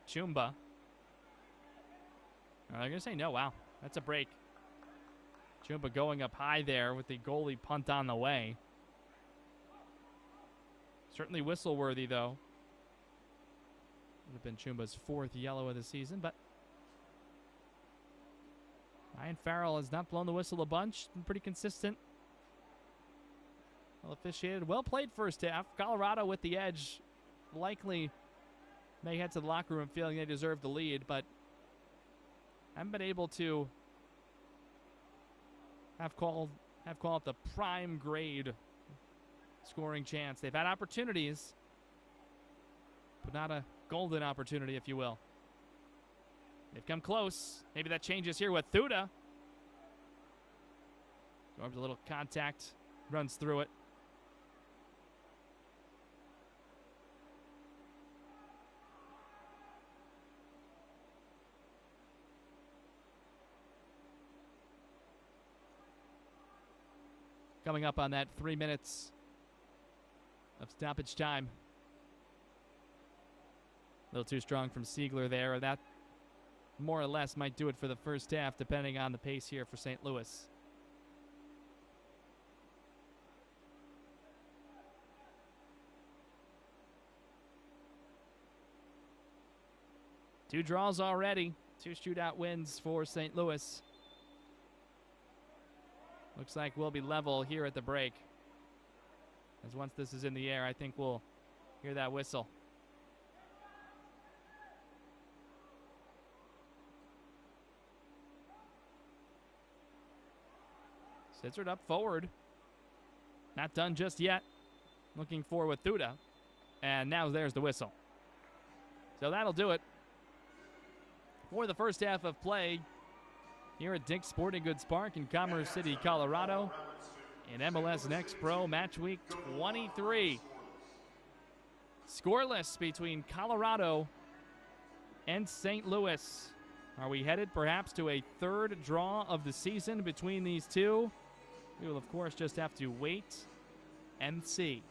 Chumba. They're going to say no. Wow, that's a break. Chumba going up high there with the goalie punt on the way. Certainly whistle-worthy, though. Would have been Chumba's 4th yellow of the season, but Ryan Farrell has not blown the whistle a bunch. Been pretty consistent. Well officiated. Well played first half. Colorado with the edge. Likely may head to the locker room feeling they deserve the lead, but haven't been able to have called it the prime grade scoring chance. They've had opportunities, but not a golden opportunity, if you will. They've come close. Maybe that changes here with Thuda. Absorbs a little contact, runs through it. Coming up on that 3 minutes of stoppage time. A little too strong from Siegler there. That more or less might do it for the first half, depending on the pace here for St. Louis. Two draws already. 2 shootout wins for St. Louis. Looks like we'll be level here at the break. As once this is in the air, I think we'll hear that whistle. Scissored up forward. Not done just yet. Looking for with Thuda. And now there's the whistle. So that'll do it for the first half of play here at Dick's Sporting Goods Park in Commerce City, Colorado, in MLS Next Pro Match Week 23. Scoreless between Colorado and St. Louis. Are we headed perhaps to a third draw of the season between these two? We will, of course, just have to wait and see.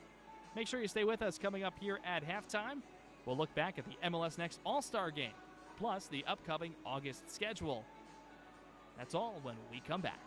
Make sure you stay with us coming up here at halftime. We'll look back at the MLS Next All-Star Game, plus the upcoming August schedule. That's all when we come back.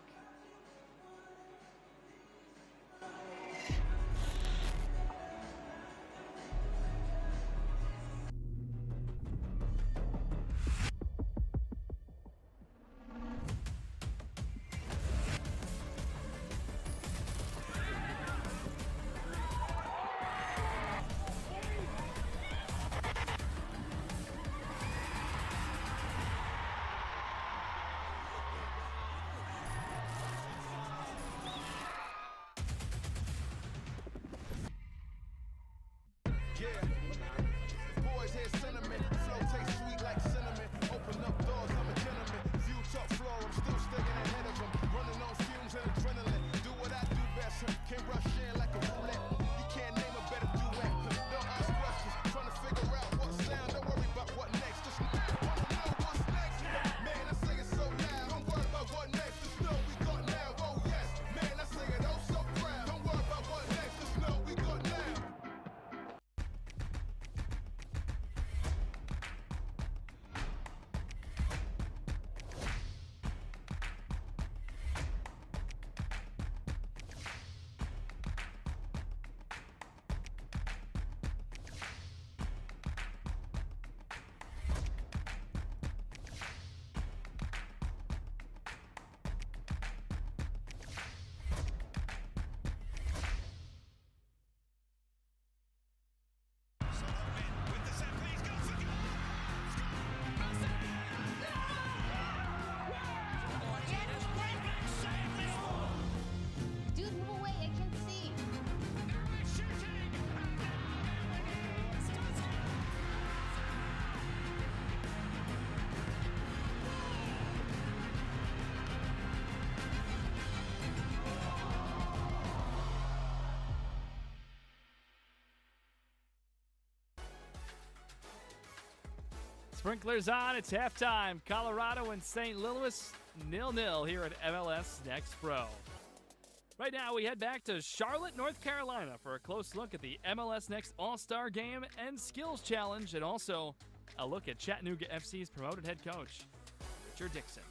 Sprinklers on, it's halftime. Colorado and St. Louis 0-0 here at MLS Next Pro. Right now we head back to Charlotte, North Carolina for a close look at the MLS Next All-Star Game and Skills Challenge, and also A look at Chattanooga FC's promoted head coach, Richard Dixon.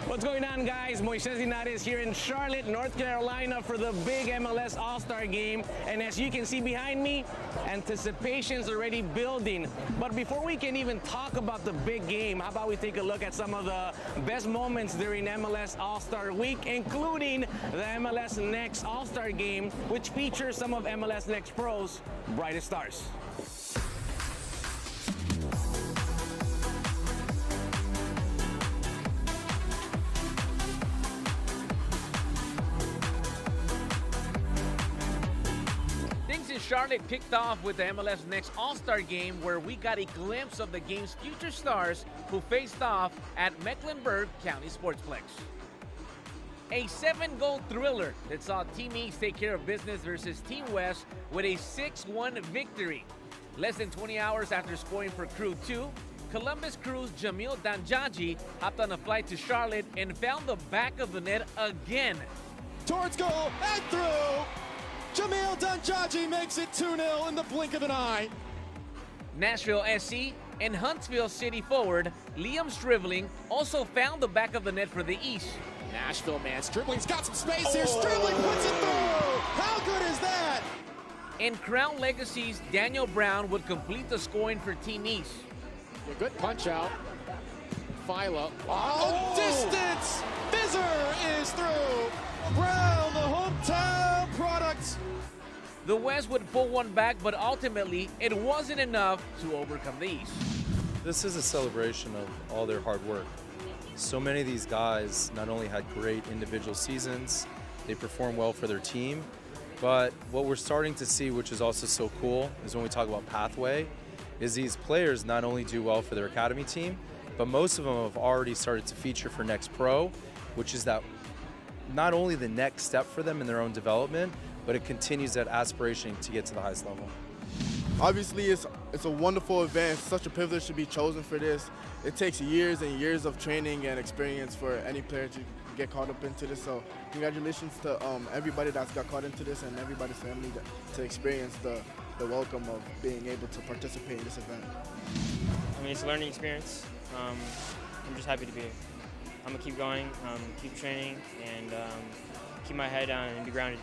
What's going on, guys? Moises Linares here in Charlotte, North Carolina for the big MLS All-Star Game. And as you can see behind me, anticipation's already building. But before we can even talk about the big game, how about we take a look at some of the best moments during MLS All-Star Week, including the MLS Next All-Star Game, which features some of MLS Next Pro's brightest stars. Charlotte kicked off with the MLS Next All-Star Game, where we got a glimpse of the game's future stars who faced off at Mecklenburg County Sportsplex. A 7-goal thriller that saw Team East take care of business versus Team West with a 6-1 victory. Less than 20 hours after scoring for Crew 2, Columbus Crew's Jamil Danjaji hopped on a flight to Charlotte and found the back of the net again. Towards goal and through! Jamil Danjaji makes it 2-0 in the blink of an eye. Nashville SC and Huntsville City forward Liam Stribling also found the back of the net for the East. Nashville man, Stribling's got some space here. Stribling puts it through. How good is that? And Crown Legacy's Daniel Brown would complete the scoring for Team East. A good punch out. Fila. Oh, distance! Fizzer is through. Brown, the hometown product. The West would pull one back, but ultimately it wasn't enough to overcome the East. This is a celebration of all their hard work. So many of these guys not only had great individual seasons, they performed well for their team, but what we're starting to see, which is also so cool, is when we talk about pathway, is these players not only do well for their academy team, but most of them have already started to feature for Next Pro, which is that not only the next step for them in their own development, but it continues that aspiration to get to the highest level. Obviously, it's a wonderful event. Such a privilege to be chosen for this. It takes years and years of training and experience for any player to get caught up into this. So congratulations to everybody that's got caught into this and everybody's family to experience the welcome of being able to participate in this event. I mean, it's a learning experience. I'm just happy to be here. I'm gonna keep going, keep training, and keep my head down and be grounded.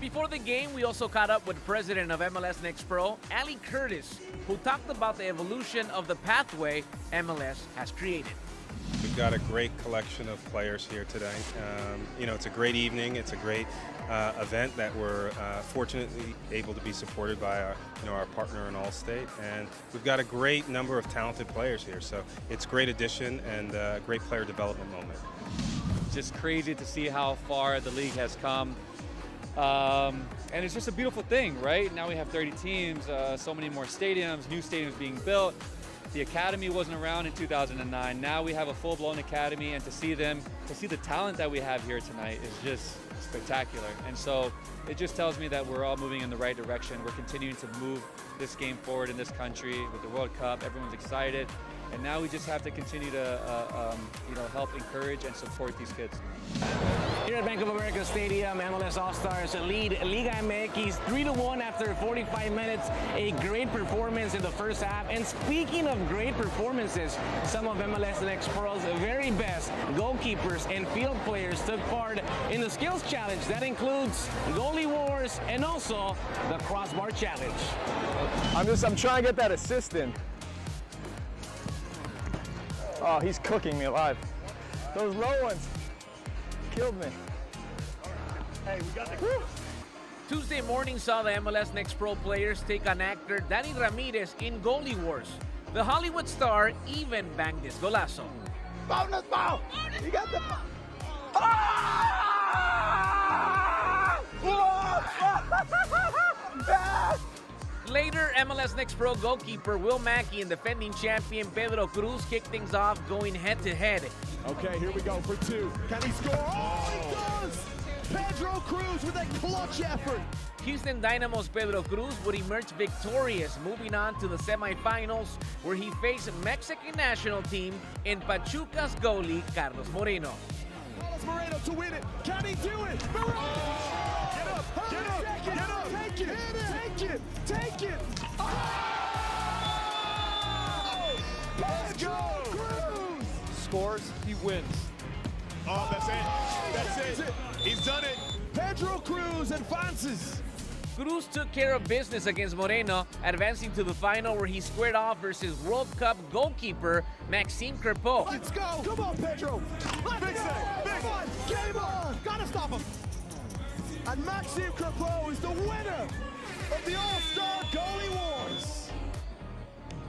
Before the game, we also caught up with president of MLS Next Pro, Ali Curtis, who talked about the evolution of the pathway MLS has created. We've got a great collection of players here today. It's a great evening. It's a great event that we're fortunately able to be supported by our partner in Allstate, and we've got a great number of talented players here. So it's a great addition and a great player development moment. Just crazy to see how far the league has come. And it's just a beautiful thing, right? Now we have 30 teams, so many more stadiums, new stadiums being built. The academy wasn't around in 2009. Now we have a full-blown academy, and to see the talent that we have here tonight is just spectacular. And so it just tells me that we're all moving in the right direction. We're continuing to move this game forward in this country with the World Cup. Everyone's excited. And now we just have to continue to help encourage and support these kids. Here at Bank of America Stadium, MLS All-Stars lead Liga MX 3-1 after 45 minutes. A great performance in the first half. And speaking of great performances, some of MLS Next Pro's very best goalkeepers and field players took part in the skills challenge. That includes goalie wars and also the crossbar challenge. I'm trying to get that assist in. Oh, he's cooking me alive. Those low ones killed me. Hey, we got the... Tuesday morning saw the MLS Next Pro players take on actor Danny Ramirez in goalie wars. The Hollywood star even banged this golazo. Bonus ball! You got the ball! Later, MLS Next Pro goalkeeper Will Mackey and defending champion Pedro Cruz kicked things off, going head-to-head. Okay, here we go for two. Can he score? Oh, he does! Pedro Cruz Cruz with a clutch effort. Houston Dynamo's Pedro Cruz would emerge victorious, moving on to the semifinals where he faced Mexican national team in Pachuca's goalie Carlos Moreno. Carlos Moreno to win it. Can he do it? Moreno! Get up! Get up! Get up! Take it! Take it! Take it! Oh! Let's go! Cruz! Scores, he wins. Oh, that's it. That's it. He's done it. Pedro Cruz advances. Cruz took care of business against Moreno, advancing to the final where he squared off versus World Cup goalkeeper Maxime Crepeau. Let's go. Come on, Pedro. Let's go. Come on. Game on. Gotta stop him. And Maxime Crepeau is the winner of the All-Star Goalie Wars.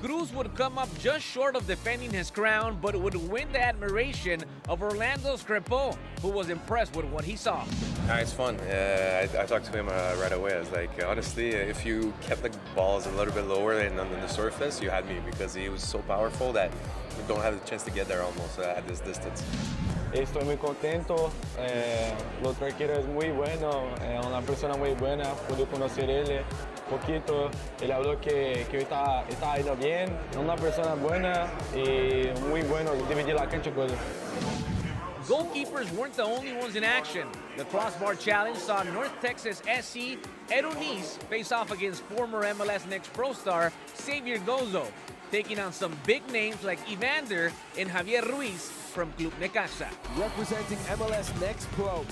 Cruz would come up just short of defending his crown, but would win the admiration of Orlando's Crepeau, who was impressed with what he saw. It's fun. I talked to him right away. I was like, honestly, if you kept the balls a little bit lower and on the surface, you had me, because he was so powerful that you don't have the chance to get there almost at this distance. Estoy muy contento. El otro arquero es muy bueno, una persona muy buena. Pude conocer él poquito. Él habló que hoy está yendo bien. Una persona buena y muy bueno. Dividir la cancha con él. Goalkeepers weren't the only ones in action. The crossbar challenge saw North Texas SC Erunis face off against former MLS Next Pro star Xavier Gozo, taking on some big names like Evander and Javier Ruiz from Club Necaxa. Representing MLS Next Pro.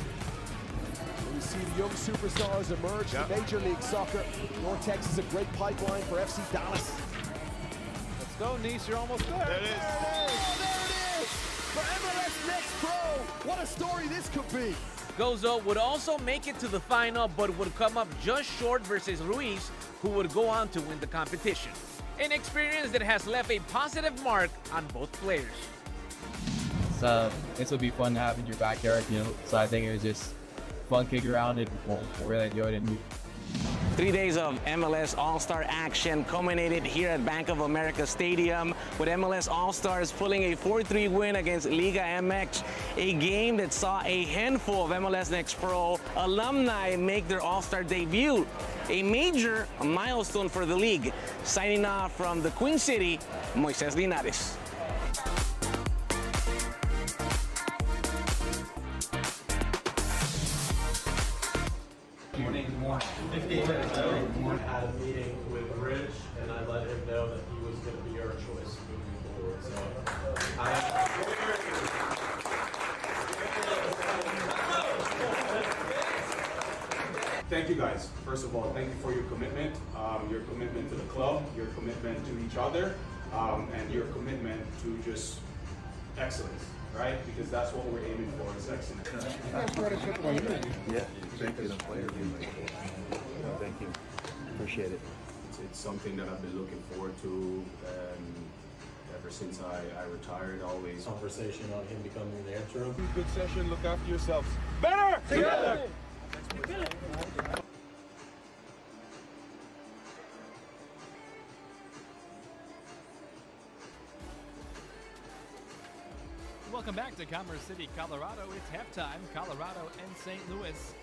We see the young superstars emerge from Major League Soccer. North Texas is a great pipeline for FC Dallas. Let's go, Nice, you're almost there. There it is. Oh, there it is. For MLS Next Pro. What a story this could be. Gozo would also make it to the final, but would come up just short versus Ruiz, who would go on to win the competition. An experience that has left a positive mark on both players. This will be fun to have in your backyard, so I think it was just fun kick around and really enjoyed it. 3 days of MLS All-Star action culminated here at Bank of America Stadium with MLS All-Stars pulling a 4-3 win against Liga MX, a game that saw a handful of MLS Next Pro alumni make their All-Star debut, a major milestone for the league. Signing off from the Queen City, Moises Linares. I had a meeting with Rich, and I let him know that he was going to be our choice moving forward. Thank you guys. First of all, thank you for your commitment to the club, your commitment to each other, and your commitment to just excellence, right? Because that's what we're aiming for, is excellence. Yeah, thank you. Thank you. Appreciate it. It's something that I've been looking forward to ever since I retired. Always Conversation on him becoming the interim. Good session. Look after yourselves. Better together. Welcome back to Commerce City, Colorado. It's halftime. Colorado and St. Louis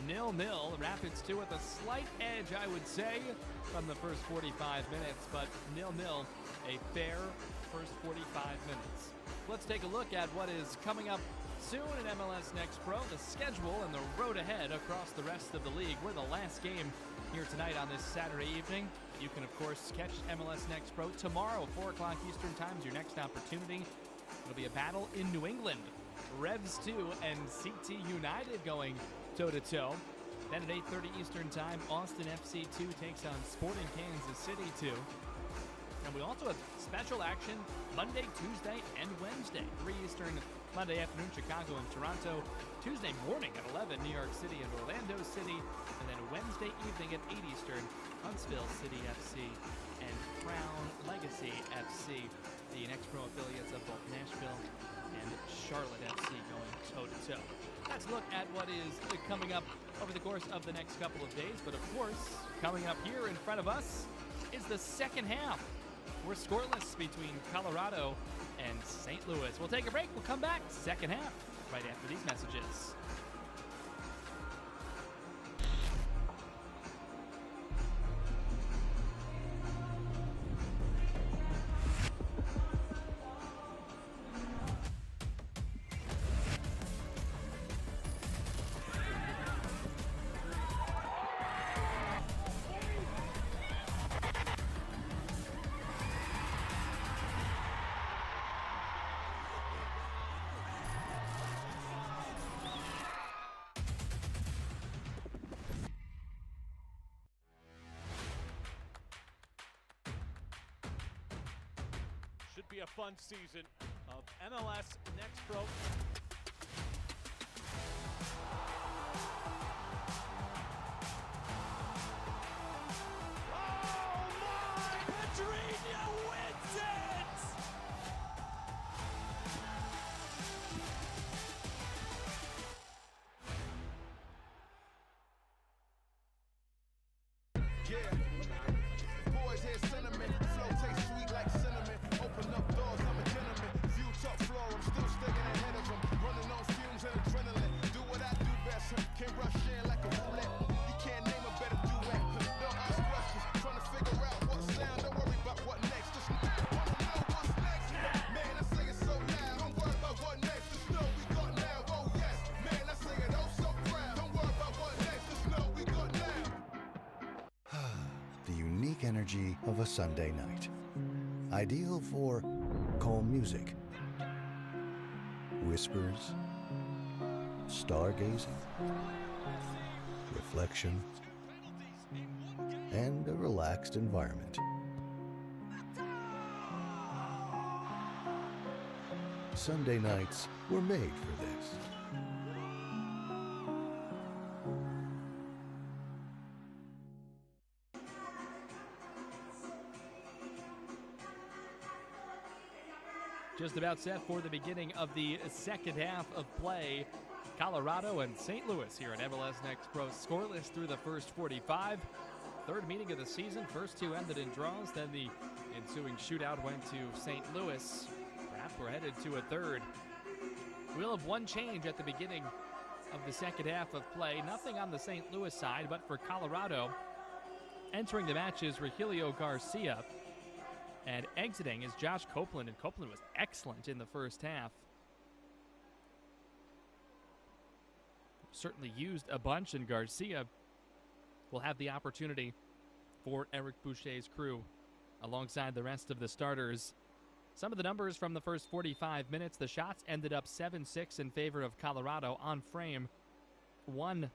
0-0. Rapids 2 with a slight edge, I would say, from the first 45 minutes, but 0-0, a fair first 45 minutes. Let's take a look at what is coming up soon in MLS Next Pro, the schedule and the road ahead across the rest of the league. We're the last game here tonight on this Saturday evening. You can, of course, catch MLS Next Pro tomorrow, 4 o'clock Eastern Time is your next opportunity. It'll be a battle in New England. Revs 2 and CITY United going toe-to-toe. Then at 8:30 Eastern Time, Austin FC 2 takes on Sporting Kansas City 2. And we also have special action Monday, Tuesday, and Wednesday. 3 Eastern, Monday afternoon, Chicago and Toronto. Tuesday morning at 11, New York City and Orlando City. And then Wednesday evening at 8 Eastern, Huntsville City FC and Crown Legacy FC. The Next Pro affiliates of both Nashville and Charlotte FC going toe-to-toe. Let's look at what is coming up over the course of the next couple of days. But of course, coming up here in front of us is the second half. We're scoreless between Colorado and St. Louis. We'll take a break. We'll come back second half right after these messages. be a fun season of MLS Next Pro. Wins it! Yeah. Boys hear sentiment. Flow tastes sweet like cinnamon. Open up doors, I'm a gentleman. View top floor, I'm still staying ahead of them. Running on fumes and adrenaline. Do what I do best. Can rush in like a roulette. You can't name a better duet. Don't ask questions. Trying to figure out what sound. Don't worry about what next. Just wanna know what's next. Man, I say it so loud. Don't worry about what next. Just know we got now. Oh yes. Man, I say it oh so proud. Don't worry about what next. Just know we got now. The unique energy of a Sunday night. Ideal for calm music, whispers, stargazing, reflection, and a relaxed environment. Sunday nights were made for this. Just about set for the beginning of the second half of play. Colorado and St. Louis here at MLS Next Pro, scoreless through the first 45. Third meeting of the season. First two ended in draws. Then the ensuing shootout went to St. Louis. Perhaps we're headed to a third. We'll have one change at the beginning of the second half of play. Nothing on the St. Louis side, but for Colorado, entering the match is Regilio Garcia. And exiting is Josh Copeland, and Copeland was excellent in the first half. Certainly used a bunch, and Garcia will have the opportunity for Eric Boucher's crew alongside the rest of the starters. Some of the numbers from the first 45 minutes. The shots ended up 7-6 in favor of Colorado on frame. 1-0.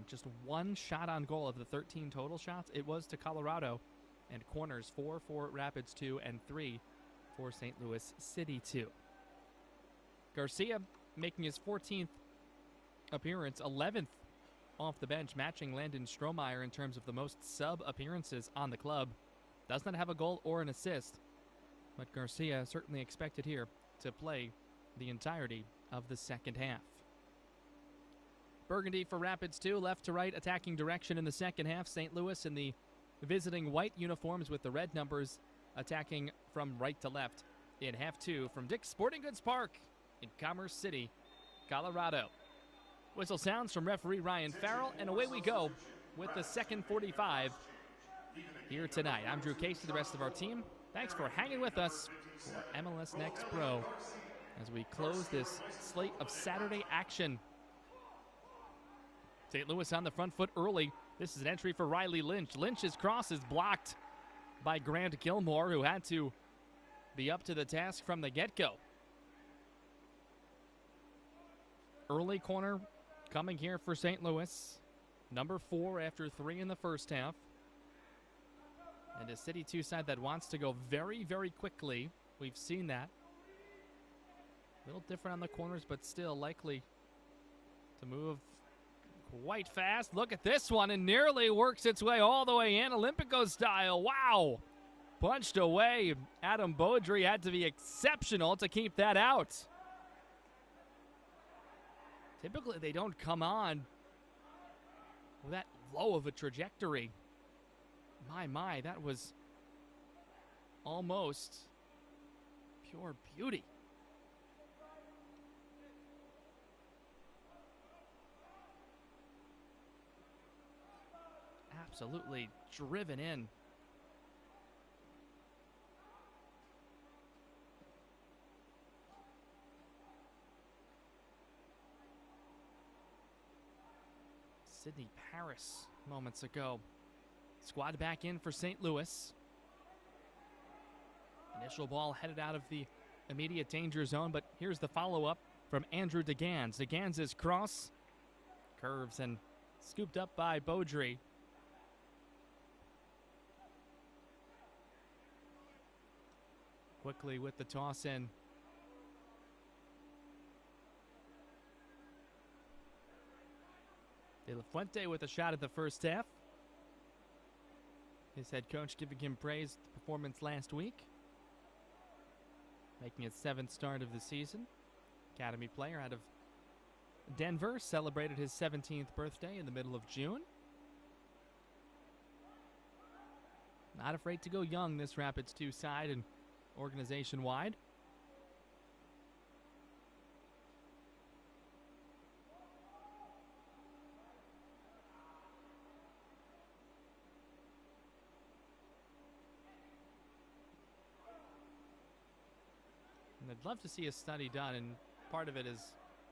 Just one shot on goal of the 13 total shots. It was to Colorado. And corners 4 for Rapids 2 and 3 for St. Louis City 2. Garcia making his 14th appearance, 11th off the bench, matching Landon Strohmeyer in terms of the most sub appearances on the club. Does not have a goal or an assist, but Garcia certainly expected here to play the entirety of the second half. Burgundy for Rapids 2, left to right attacking direction in the second half. St. Louis in the visiting white uniforms with the red numbers, attacking from right to left in half two from Dick's Sporting Goods Park in Commerce City, Colorado. Whistle sounds from referee Ryan Farrell, and away we go with the second 45 here tonight. I'm Drew Casey, the rest of our team. Thanks for hanging with us for MLS Next Pro as we close this slate of Saturday action. St. Louis on the front foot early. This is an entry for Riley Lynch. Lynch's cross is blocked by Grant Gilmore, who had to be up to the task from the get-go. Early corner coming here for St. Louis. Number 4 after 3 in the first half. And a City 2 side that wants to go very, very quickly. We've seen that. A little different on the corners, but still likely to move quite fast. Look at this one, and nearly works its way all the way in, Olympico style. Wow. Punched away. Adam Beaudry had to be exceptional to keep that out. Typically, they don't come on with that low of a trajectory. My, that was almost pure beauty. Absolutely driven in. Sydney Paris moments ago. Squad back in for St. Louis. Initial ball headed out of the immediate danger zone, but here's the follow-up from Andrew DeGans. DeGans' cross curves and scooped up by Beaudry. quickly with the toss in. De La Fuente with a shot at the first half. His head coach giving him praise for the performance last week, making his 7th start of the season. Academy player out of Denver celebrated his 17th birthday in the middle of June. Not afraid to go young, this Rapids 2 side and organization-wide. And I'd love to see a study done, and part of it is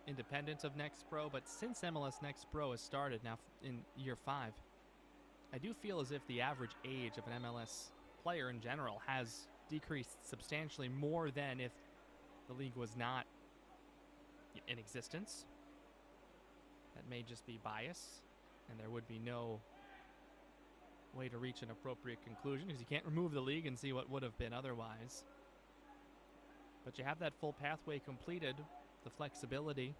independent of Next Pro, but since MLS Next Pro has started now in year 5, I do feel as if the average age of an MLS player in general has decreased substantially more than if the league was not in existence. That may just be bias, and there would be no way to reach an appropriate conclusion because you can't remove the league and see what would have been otherwise. But you have that full pathway completed, the flexibility.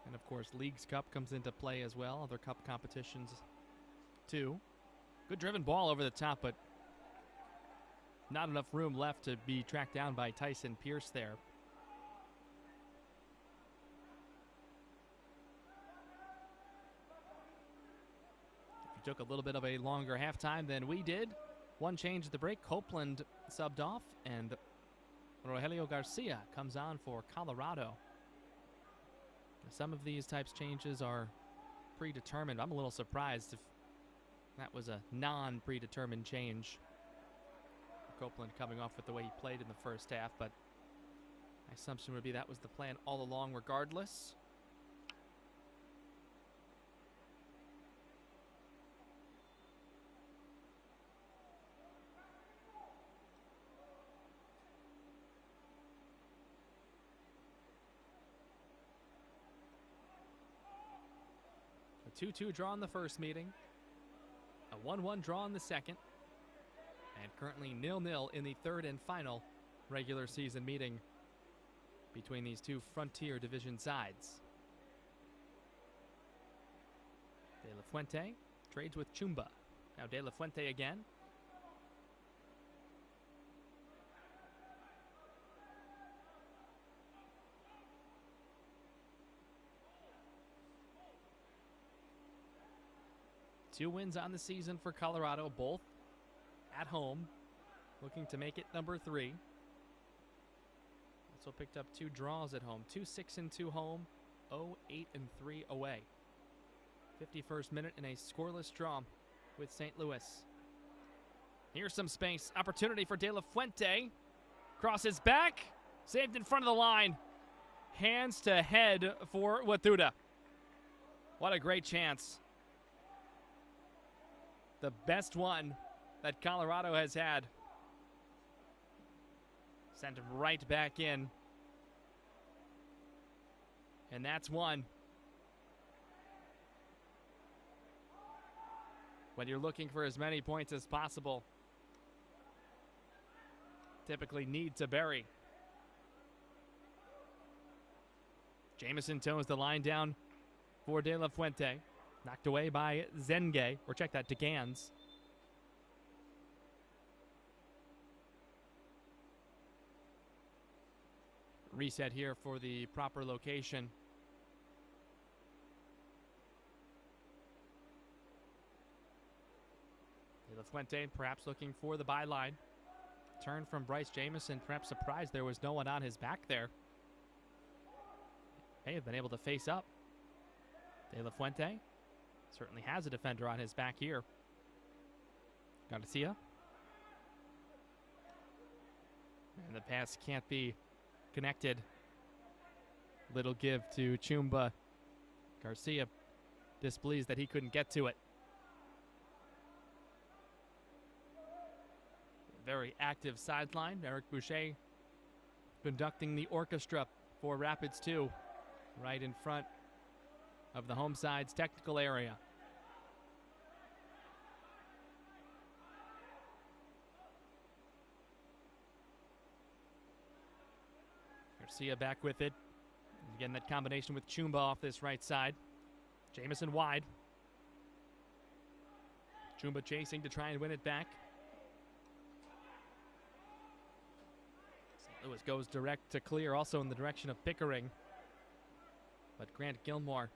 And of course, Leagues Cup comes into play as well, other cup competitions too. Good driven ball over the top, but not enough room left to be tracked down by Tyson Pierce there. If you took a little bit of a longer halftime than we did, one change at the break, Copeland subbed off, and Rogelio Garcia comes on for Colorado. Some of these types changes are predetermined. I'm a little surprised if that was a non-predetermined change. Copeland coming off with the way he played in the first half, but my assumption would be that was the plan all along regardless. A 2-2 draw in the first meeting, a 1-1 draw in the second, and currently 0-0 in the third and final regular season meeting between these two Frontier Division sides. De La Fuente trades with Chumba. Now De La Fuente again. Two wins on the season for Colorado, both at home, looking to make it number 3. Also picked up 2 draws at home, 2-6-2 home, 0-8-3 away. 51st minute in a scoreless draw with St. Louis. Here's some space, opportunity for De La Fuente. Crosses back, saved in front of the line. Hands to head for Watuda. What a great chance. The best one that Colorado has had. Sent him right back in. And that's one. When you're looking for as many points as possible, typically need to bury. Jamison tones the line down for De La Fuente. Knocked away by Zenge, or check that, DeGans. Reset here for the proper location. De La Fuente perhaps looking for the byline. Turn from Bryce Jamison, perhaps surprised there was no one on his back there. May have been able to face up. De La Fuente certainly has a defender on his back here. Garcia. And the pass can't be connected. Little give to Chumba. Garcia displeased that he couldn't get to it. Very active sideline. Eric Boucher conducting the orchestra for Rapids 2 right in front of the home side's technical area. Garcia back with it. Again, that combination with Chumba off this right side. Jamison wide. Chumba chasing to try and win it back. St. Louis goes direct to clear, also in the direction of Pickering. But Grant Gilmore,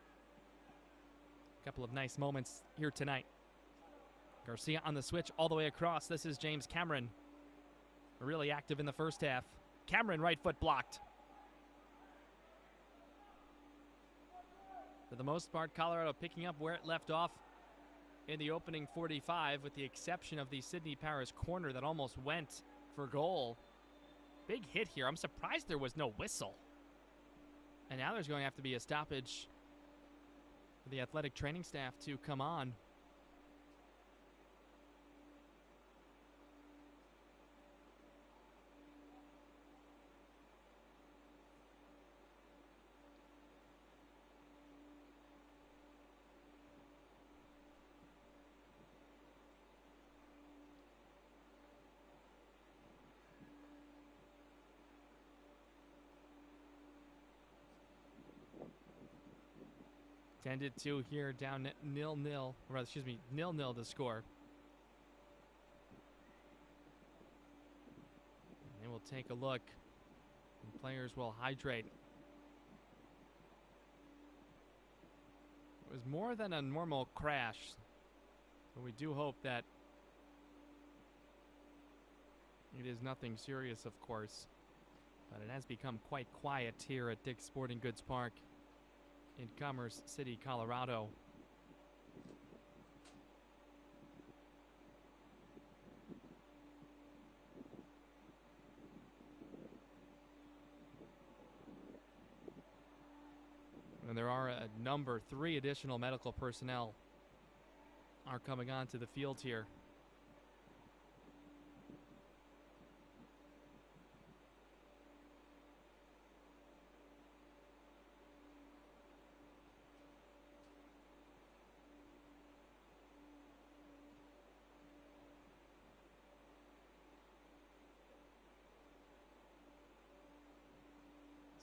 a couple of nice moments here tonight. Garcia on the switch all the way across. This is James Cameron. Really active in the first half. Cameron, right foot blocked. For the most part, Colorado picking up where it left off in the opening 45, with the exception of the Sidney Paris corner that almost went for goal. Big hit here. I'm surprised there was no whistle. And now there's going to have to be a stoppage for the athletic training staff to come on. Tended to here down 0-0, or excuse me, 0-0 to score. And we'll take a look, and players will hydrate. It was more than a normal crash, but we do hope that it is nothing serious, of course. But it has become quite quiet here at Dick's Sporting Goods Park in Commerce City, Colorado. And there are a number, 3 additional medical personnel are coming onto the field here.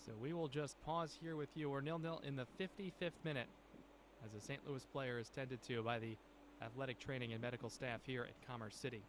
So we will just pause here with you. We're 0-0 in the 55th minute as a St. Louis player is tended to by the athletic training and medical staff here at Commerce City.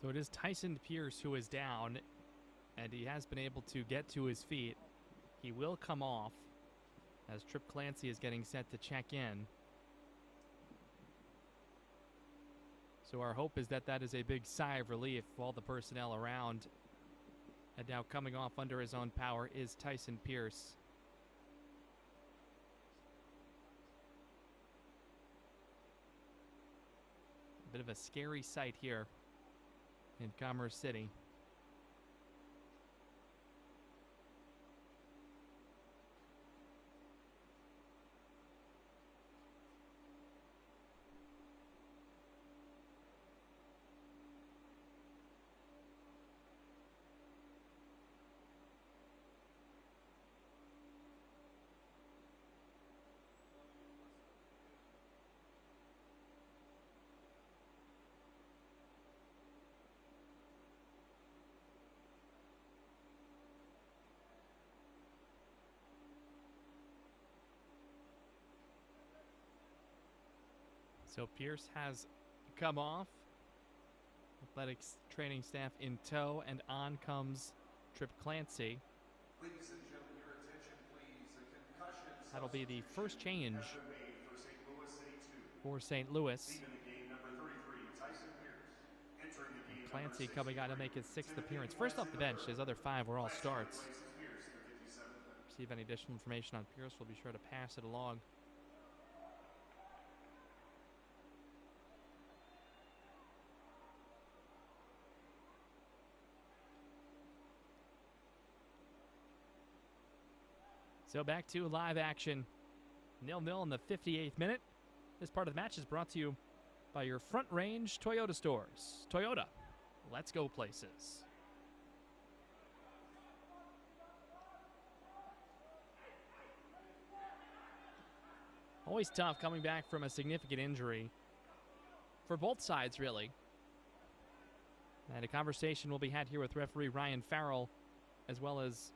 So it is Tyson Pierce who is down, and he has been able to get to his feet. He will come off as Trip Clancy is getting set to check in. So our hope is that that is a big sigh of relief. All the personnel around. And now coming off under his own power is Tyson Pierce. A bit of a scary sight here in Commerce City. So Pierce has come off. Athletics training staff in tow, and on comes Trip Clancy. Ladies and gentlemen, your attention please. A concussion That'll be the first change has been made for St. Louis CITY2. for St. Louis. Team in the game, number 33, Tyson Pierce. Entering the game, Clancy number coming on to make his 6th appearance. First off the bench, his other 5 were all starts. Receive any additional information on Pierce, we'll be sure to pass it along. So back to live action. 0-0 in the 58th minute. This part of the match is brought to you by your Front Range Toyota stores. Toyota, let's go places. Always tough coming back from a significant injury for both sides, really. And a conversation will be had here with referee Ryan Farrell, as well as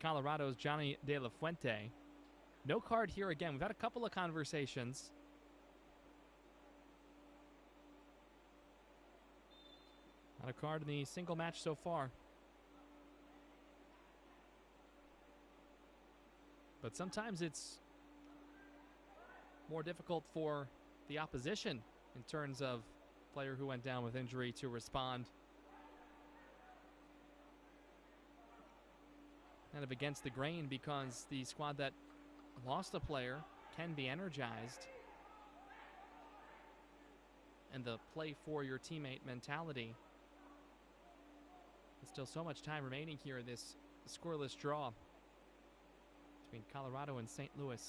Colorado's Johnny De La Fuente. No card here again. We've had a couple of conversations. Not a card in the single match so far. But sometimes it's more difficult for the opposition in terms of player who went down with injury to respond. Kind of against the grain, because the squad that lost a player can be energized. And the play for your teammate mentality. There's still so much time remaining here in this scoreless draw between Colorado and St. Louis.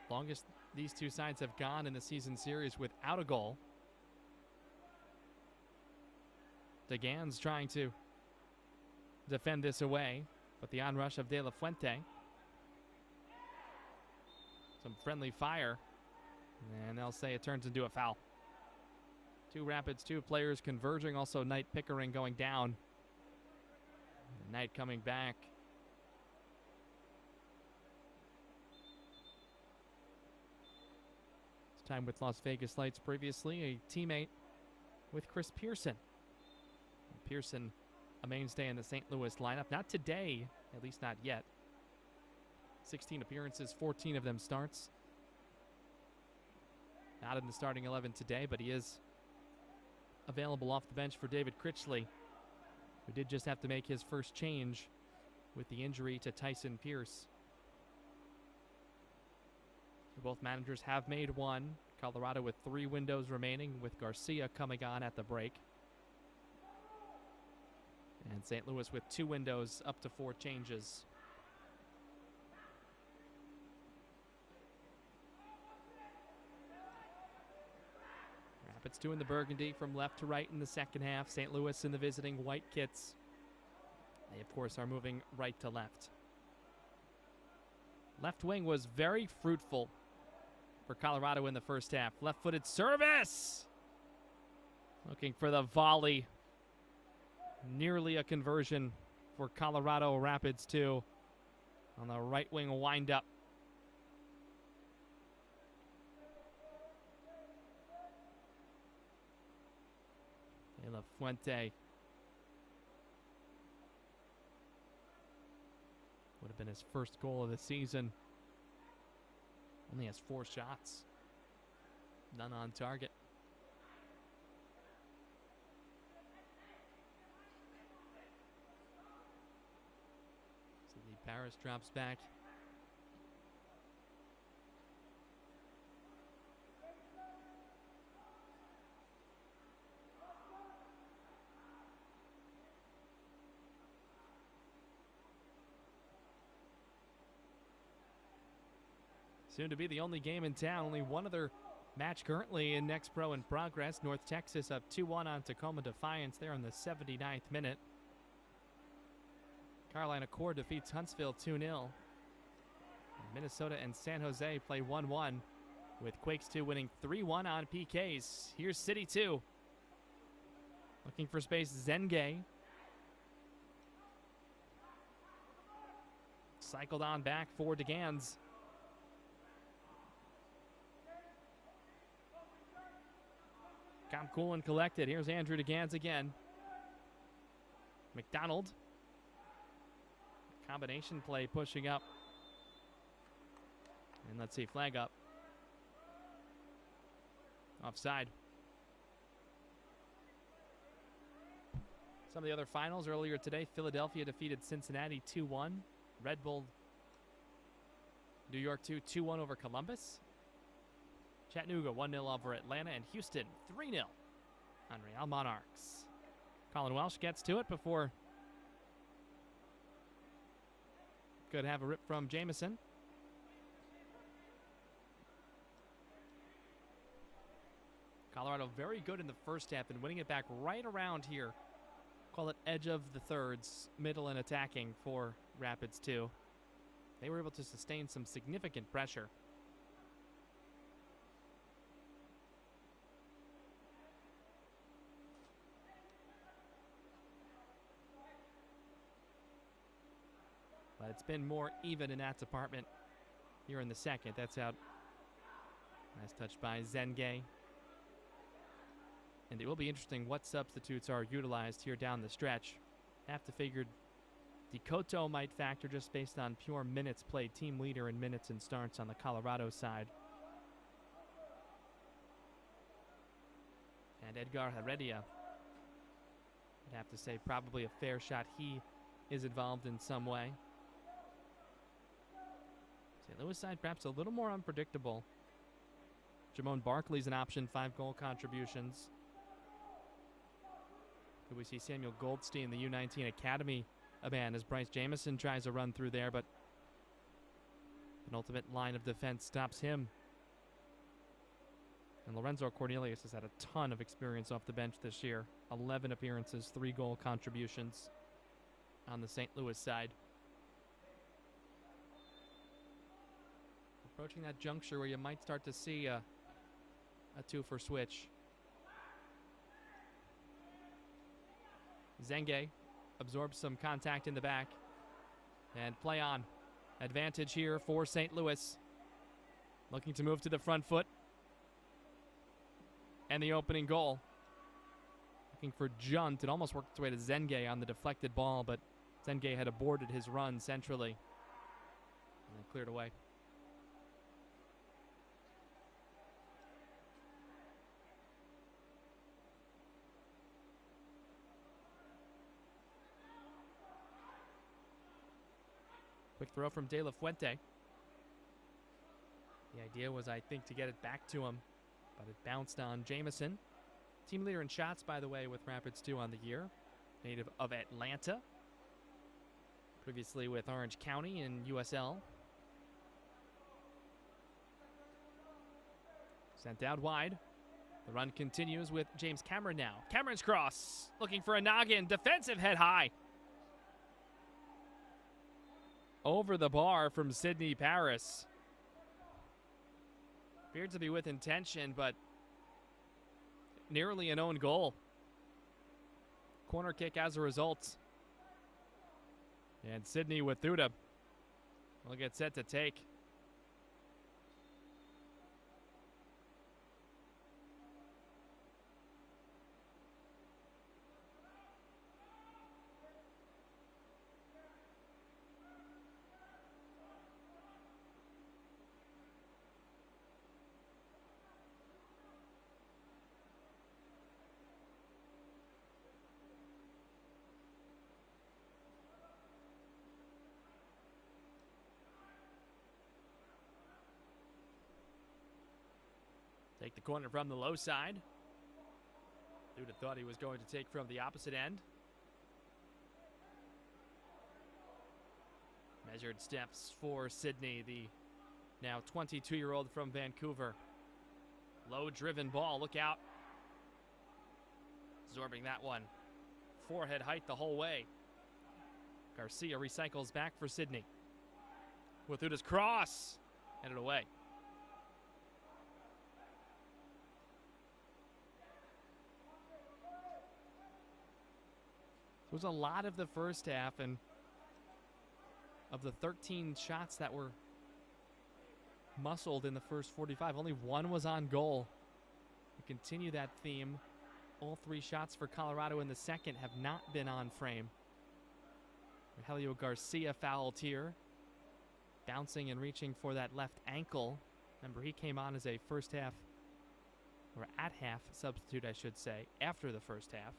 Longest these two sides have gone in the season series without a goal. DeGan's trying to defend this away, but the onrush of De La Fuente. Some friendly fire, and they'll say it turns into a foul. Two Rapids, two players converging. Also Knight Pickering going down. Knight coming back. Time with Las Vegas Lights previously, a teammate with Chris Pearson. Pearson, a mainstay in the St. Louis lineup. Not today, at least not yet. 16 appearances, 14 of them starts. Not in the starting 11 today, but he is available off the bench for David Critchley, who did just have to make his first change with the injury to Tyson Pierce. Both managers have made one. Colorado with 3 windows remaining, with Garcia coming on at the break. And St. Louis with 2 windows, up to 4 changes. Rapids doing the burgundy from left to right in the second half. St. Louis in the visiting white kits. They, of course, are moving right to left. Left wing was very fruitful for Colorado in the first half. Left-footed service! Looking for the volley. Nearly a conversion for Colorado Rapids 2 on the right wing wind-up. De La Fuente would have been his first goal of the season. Only has 4 shots. None on target. So the Paris drops back. Soon to be the only game in town. Only one other match currently in Next Pro in progress. North Texas up 2-1 on Tacoma Defiance there in the 79th minute. Carolina Core defeats Huntsville 2-0. Minnesota and San Jose play 1-1, with Quakes 2 winning 3-1 on PKs. Here's City 2. Looking for space, Zenge. cycled on back for DeGans. Calm, cool, and collected. Here's Andrew DeGans again. McDonald. Combination play pushing up. And let's see, flag up. Offside. Some of the other finals earlier today, Philadelphia defeated Cincinnati 2-1. Red Bull, New York 2-1 over Columbus. Chattanooga 1-0 over Atlanta, and Houston 3-0 on Real Monarchs. Colin Welsh gets to it before could have a rip from Jamison. Colorado very good in the first half and winning it back right around here. Call it edge of the thirds, middle and attacking for Rapids 2. They were able to sustain some significant pressure. But it's been more even in that department here in the second. That's out. Nice touch by Zengay. And it will be interesting what substitutes are utilized here down the stretch. Have to figure Decoto might factor just based on pure minutes played. Team leader in minutes and starts on the Colorado side. And Edgar Heredia, I'd have to say probably a fair shot. He is involved in some way. St. Louis side perhaps a little more unpredictable. Jamone Barkley's an option, 5 goal contributions. Could we see Samuel Goldstein, the U19 Academy man, as Bryce Jamison tries a run through there, but penultimate line of defense stops him. And Lorenzo Cornelius has had a ton of experience off the bench this year. 11 appearances, 3 goal contributions on the St. Louis side. Approaching that juncture where you might start to see a 2-for switch. Zengay absorbs some contact in the back. And play on. Advantage here for St. Louis. Looking to move to the front foot. And the opening goal. Looking for Junt. It almost worked its way to Zengay on the deflected ball, but Zengay had aborted his run centrally. And then cleared away. Quick throw from De La Fuente. The idea was, I think, to get it back to him, but it bounced on Jamison. Team leader in shots, by the way, with Rapids 2 on the year. Native of Atlanta. Previously with Orange County in USL. Sent out wide. The run continues with James Cameron now. Cameron's cross. Looking for a noggin. Defensive head high. Over the bar from Sidney Paris. Appeared to be with intention, but nearly an own goal. Corner kick as a result. And Sidney Wathuta will get set to take. Take the corner from the low side. Duda thought he was going to take from the opposite end. Measured steps for Sidney, the now 22-year-old from Vancouver. Low driven ball, look out. Absorbing that one. Forehead height the whole way. Garcia recycles back for Sidney. Wathuta's cross. Headed away. It was a lot of the first half, and of the 13 shots that were muscled in the first 45, only one was on goal. We continue that theme. All 3 shots for Colorado in the second have not been on frame. Rogelio Garcia fouled here, bouncing and reaching for that left ankle. Remember, he came on as a first half, or at half substitute, I should say, after the first half.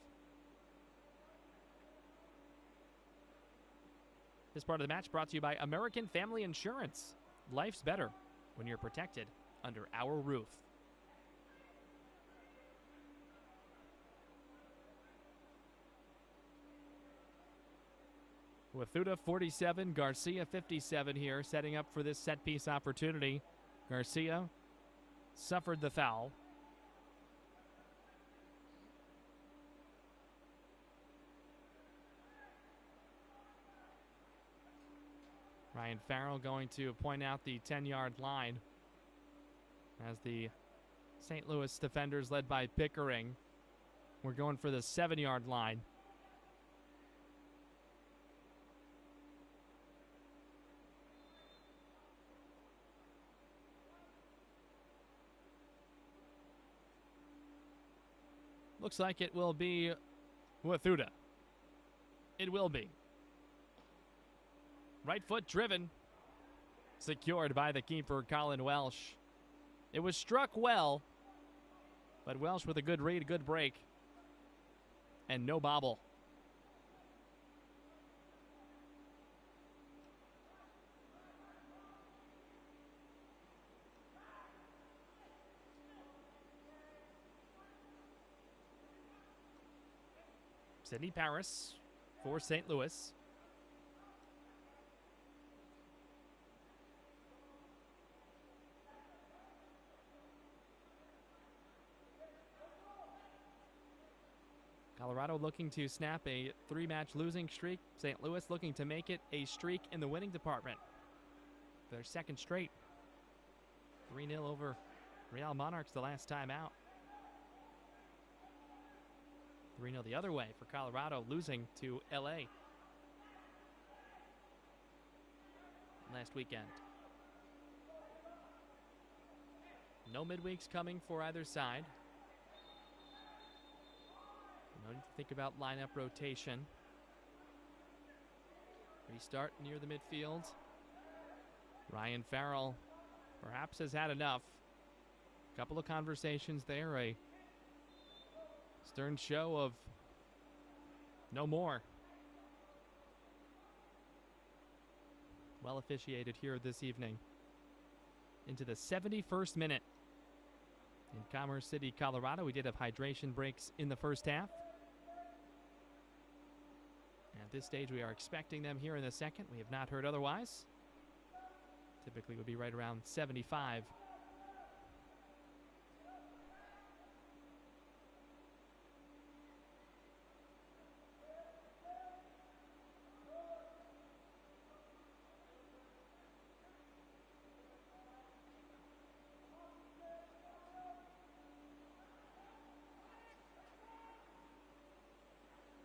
This part of the match brought to you by American Family Insurance. Life's better when you're protected under our roof. Wathuta 47, Garcia 57 here, setting up for this set piece opportunity. Garcia suffered the foul. Ryan Farrell going to point out the 10-yard line as the St. Louis defenders, led by Pickering, we're going for the 7-yard line. Looks like it will be Wathuta. It will be. Right foot driven. Secured by the keeper, Colin Welsh. It was struck well, but Welsh with a good read, good break, and no bobble. Sidney Paris for St. Louis. Colorado looking to snap a 3-match losing streak. St. Louis looking to make it a streak in the winning department. Their second straight. 3-0 over Real Monarchs the last time out. 3-0 the other way for Colorado, losing to LA last weekend. No midweeks coming for either side. No need to think about lineup rotation. Restart near the midfield. Ryan Farrell perhaps has had enough. A couple of conversations there, a stern show of no more. Well officiated here this evening. Into the 71st minute. In Commerce City, Colorado, we did have hydration breaks in the first half. At this stage, we are expecting them here in the second. We have not heard otherwise. Typically would be right around 75.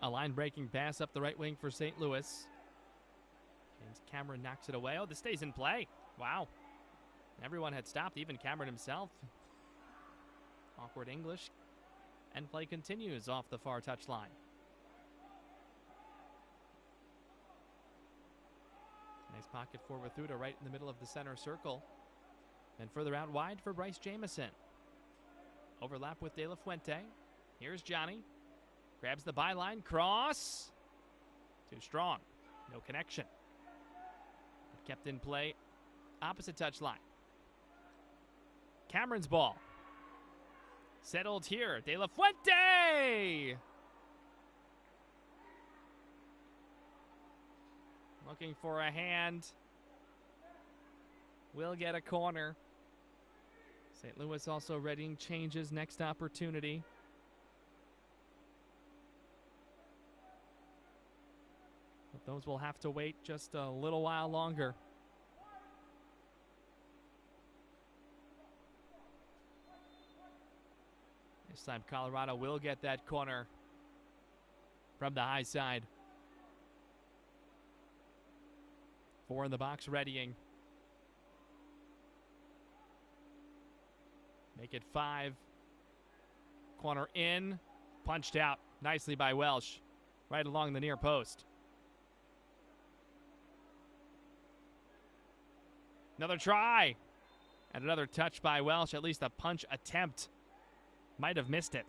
A line-breaking pass up the right wing for St. Louis. James Cameron knocks it away. Oh, this stays in play. Wow. Everyone had stopped, even Cameron himself. Awkward English. And play continues off the far touchline. Nice pocket for Wathuta right in the middle of the center circle. And further out wide for Bryce Jamison. Overlap with De La Fuente. Here's Johnny. Grabs the byline, cross. Too strong, no connection. Kept in play, opposite touchline. Cameron's ball. Settled here, De La Fuente! Looking for a hand. Will get a corner. St. Louis also readying changes, next opportunity. But those will have to wait just a little while longer. This time Colorado will get that corner from the high side. 4 in the box readying. Make it 5. Corner in. Punched out nicely by Welsh. Right along the near post. Another try. And another touch by Welsh. At least a punch attempt. Might have missed it.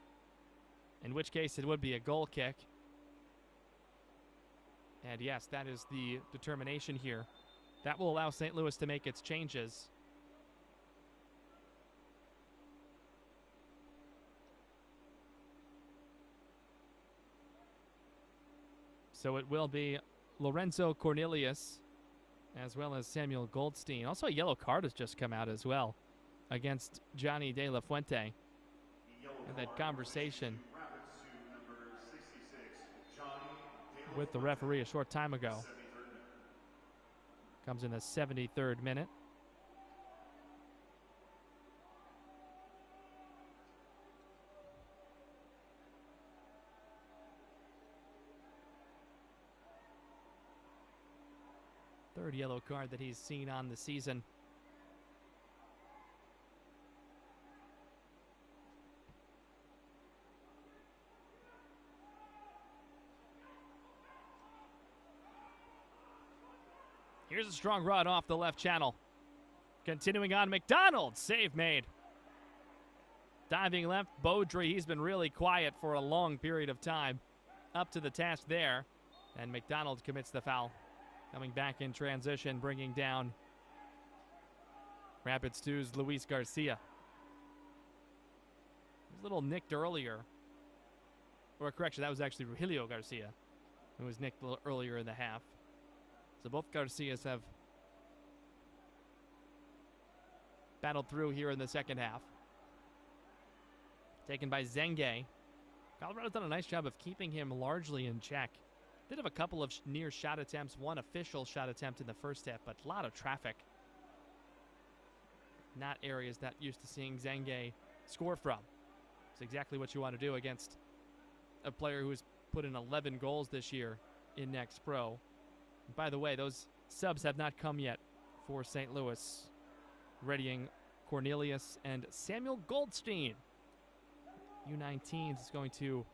In which case it would be a goal kick. And yes, that is the determination here. That will allow St. Louis to make its changes. So it will be Lorenzo Cornelius as well as Samuel Goldstein. Also a yellow card has just come out as well against Johnny De La Fuente. And that conversation with the referee a short time ago. Comes in the 73rd minute. Third yellow card that he's seen on the season. Here's a strong run off the left channel. Continuing on, McDonald, save made. Diving left, Beaudry, he's been really quiet for a long period of time. Up to the task there, and McDonald commits the foul. Coming back in transition, bringing down Rapids 2's Luis Garcia. He was a little nicked earlier. Or correction, that was actually Rogelio Garcia, who was nicked a little earlier in the half. So both Garcias have battled through here in the second half. Taken by Zengue. Colorado's done a nice job of keeping him largely in check. Did have a couple of near shot attempts, one official shot attempt in the first half, but a lot of traffic. Not areas that used to seeing Zengue score from. It's exactly what you want to do against a player who's put in 11 goals this year in Next Pro. And by the way, those subs have not come yet for St. Louis. Readying Cornelius and Samuel Goldstein. U19s is going to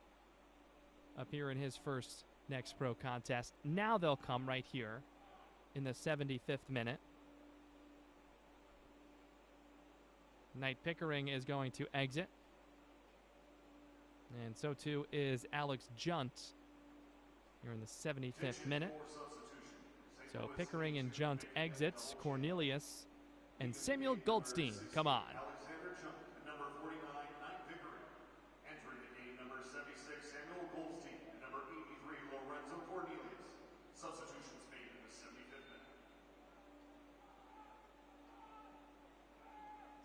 appear in his first Next Pro contest. Now they'll come right here in the 75th minute. Knight Pickering is going to exit. And so too is Alex Junt here in the 75th minute. So Pickering and Junt exits. Cornelius and Samuel Goldstein come on. Alexander Junt, number 49, Knight Pickering. Entering the game, number 76, Samuel Goldstein, and number 83, Lorenzo Cornelius. Substitutions made in the 75th minute.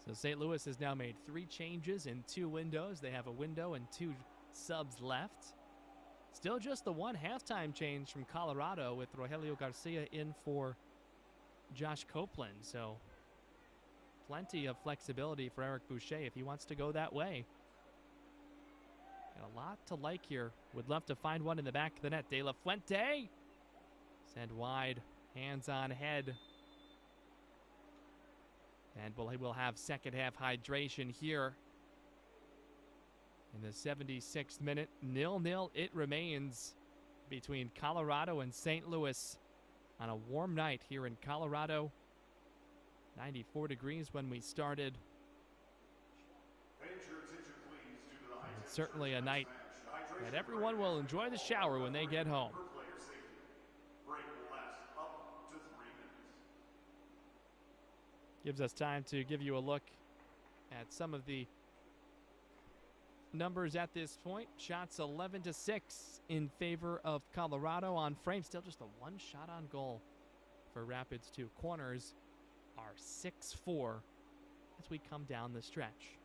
So St. Louis has now made 3 changes in 2 windows. They have a window and 2 subs left. Still just the 1 halftime change from Colorado with Rogelio Garcia in for Josh Copeland. So plenty of flexibility for Eric Boucher if he wants to go that way. Got a lot to like here. Would love to find one in the back of the net. De La Fuente. Send wide. Hands on head. And we'll have second half hydration here. In the 76th minute, 0-0 it remains between Colorado and St. Louis on a warm night here in Colorado. 94 degrees when we started. And certainly a night that everyone will enjoy the shower when they get home. Gives us time to give you a look at some of the numbers at this point. Shots 11-6 in favor of Colorado on frame. Still just a 1 shot on goal for Rapids 2. Corners are 6-4 as we come down the stretch.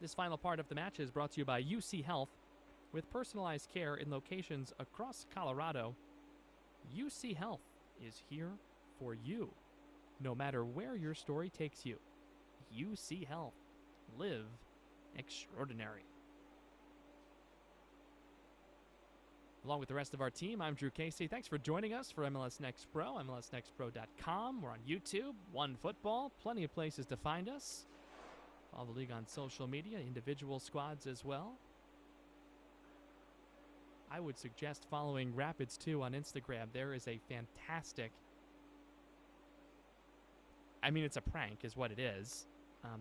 This final part of the match is brought to you by UC Health. With personalized care in locations across Colorado, UC Health is here for you. No matter where your story takes you, UC Health. Live extraordinary. Along with the rest of our team, I'm Drew Casey. Thanks for joining us for MLS Next Pro, MLSNextPro.com. We're on YouTube, OneFootball, plenty of places to find us. Follow the league on social media, individual squads as well. I would suggest following Rapids 2 on Instagram. There is a fantastic, I mean, it's a prank is what it is,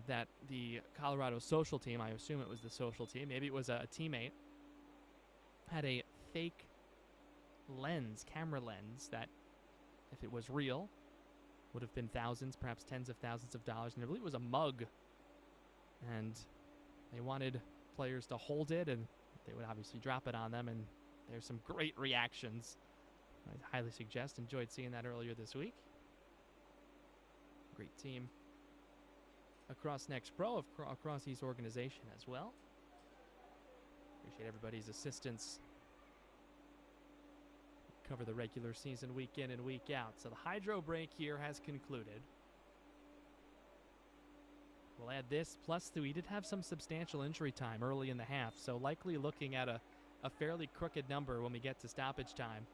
that the Colorado social team, I assume it was the social team, maybe it was a teammate, had a fake lens, camera lens, that if it was real would have been thousands, perhaps tens of thousands of dollars, and I believe it was a mug, and they wanted players to hold it, and they would obviously drop it on them, and there's some great reactions. I highly suggest. Enjoyed seeing that earlier this week. Great team across Next Pro, across each organization as well. Appreciate everybody's assistance. Cover the regular season week in and week out. So the hydro break here has concluded. We'll add this, plus we did have some substantial injury time early in the half, so likely looking at a fairly crooked number when we get to stoppage time.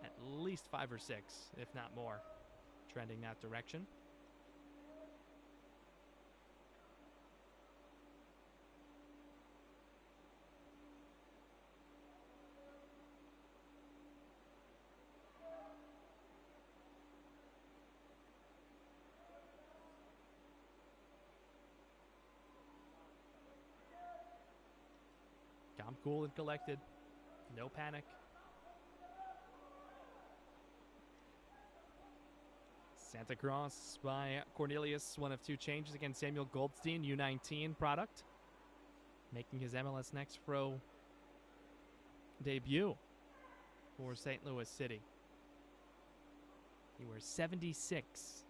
At least 5 or 6, if not more, trending that direction. Calm, cool, and collected. No panic. Santa Cross by Cornelius, one of 2 changes against Samuel Goldstein, U19 product, making his MLS Next Pro debut for St. Louis City. He wears 76.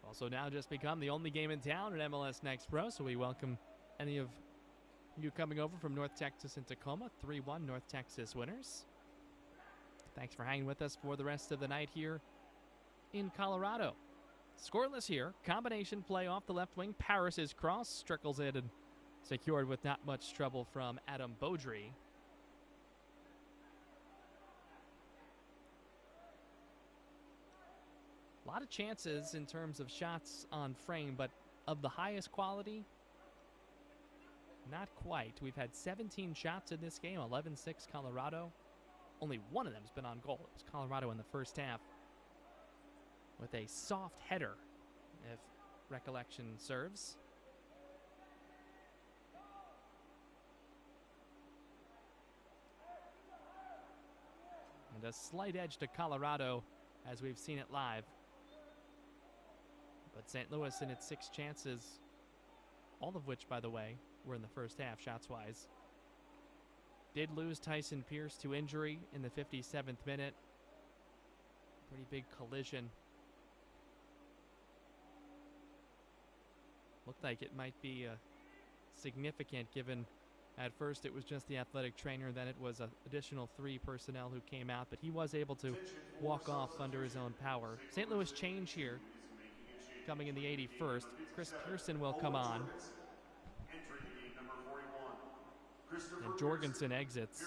Also now just become the only game in town at MLS Next Pro, so we welcome any of you coming over from North Texas and Tacoma. 3-1 North Texas winners. Thanks for hanging with us for the rest of the night here in Colorado. Scoreless here. Combination play off the left wing. Paris's cross trickles in and secured with not much trouble from Adam Beaudry. A lot of chances in terms of shots on frame, but of the highest quality, not quite. We've had 17 shots in this game, 11-6 Colorado. Only one of them's been on goal. It was Colorado in the first half with a soft header, if recollection serves. And a slight edge to Colorado as we've seen it live. But St. Louis in its 6 chances, all of which, by the way, were in the first half, shots-wise. Did lose Tyson Pierce to injury in the 57th minute. Pretty big collision. Looked like it might be significant, given at first it was just the athletic trainer, then it was an additional 3 personnel who came out, but he was able to walk off under his own power. St. Louis change here. Coming in the 81st, Chris Pearson will come on. And Jorgensen exits.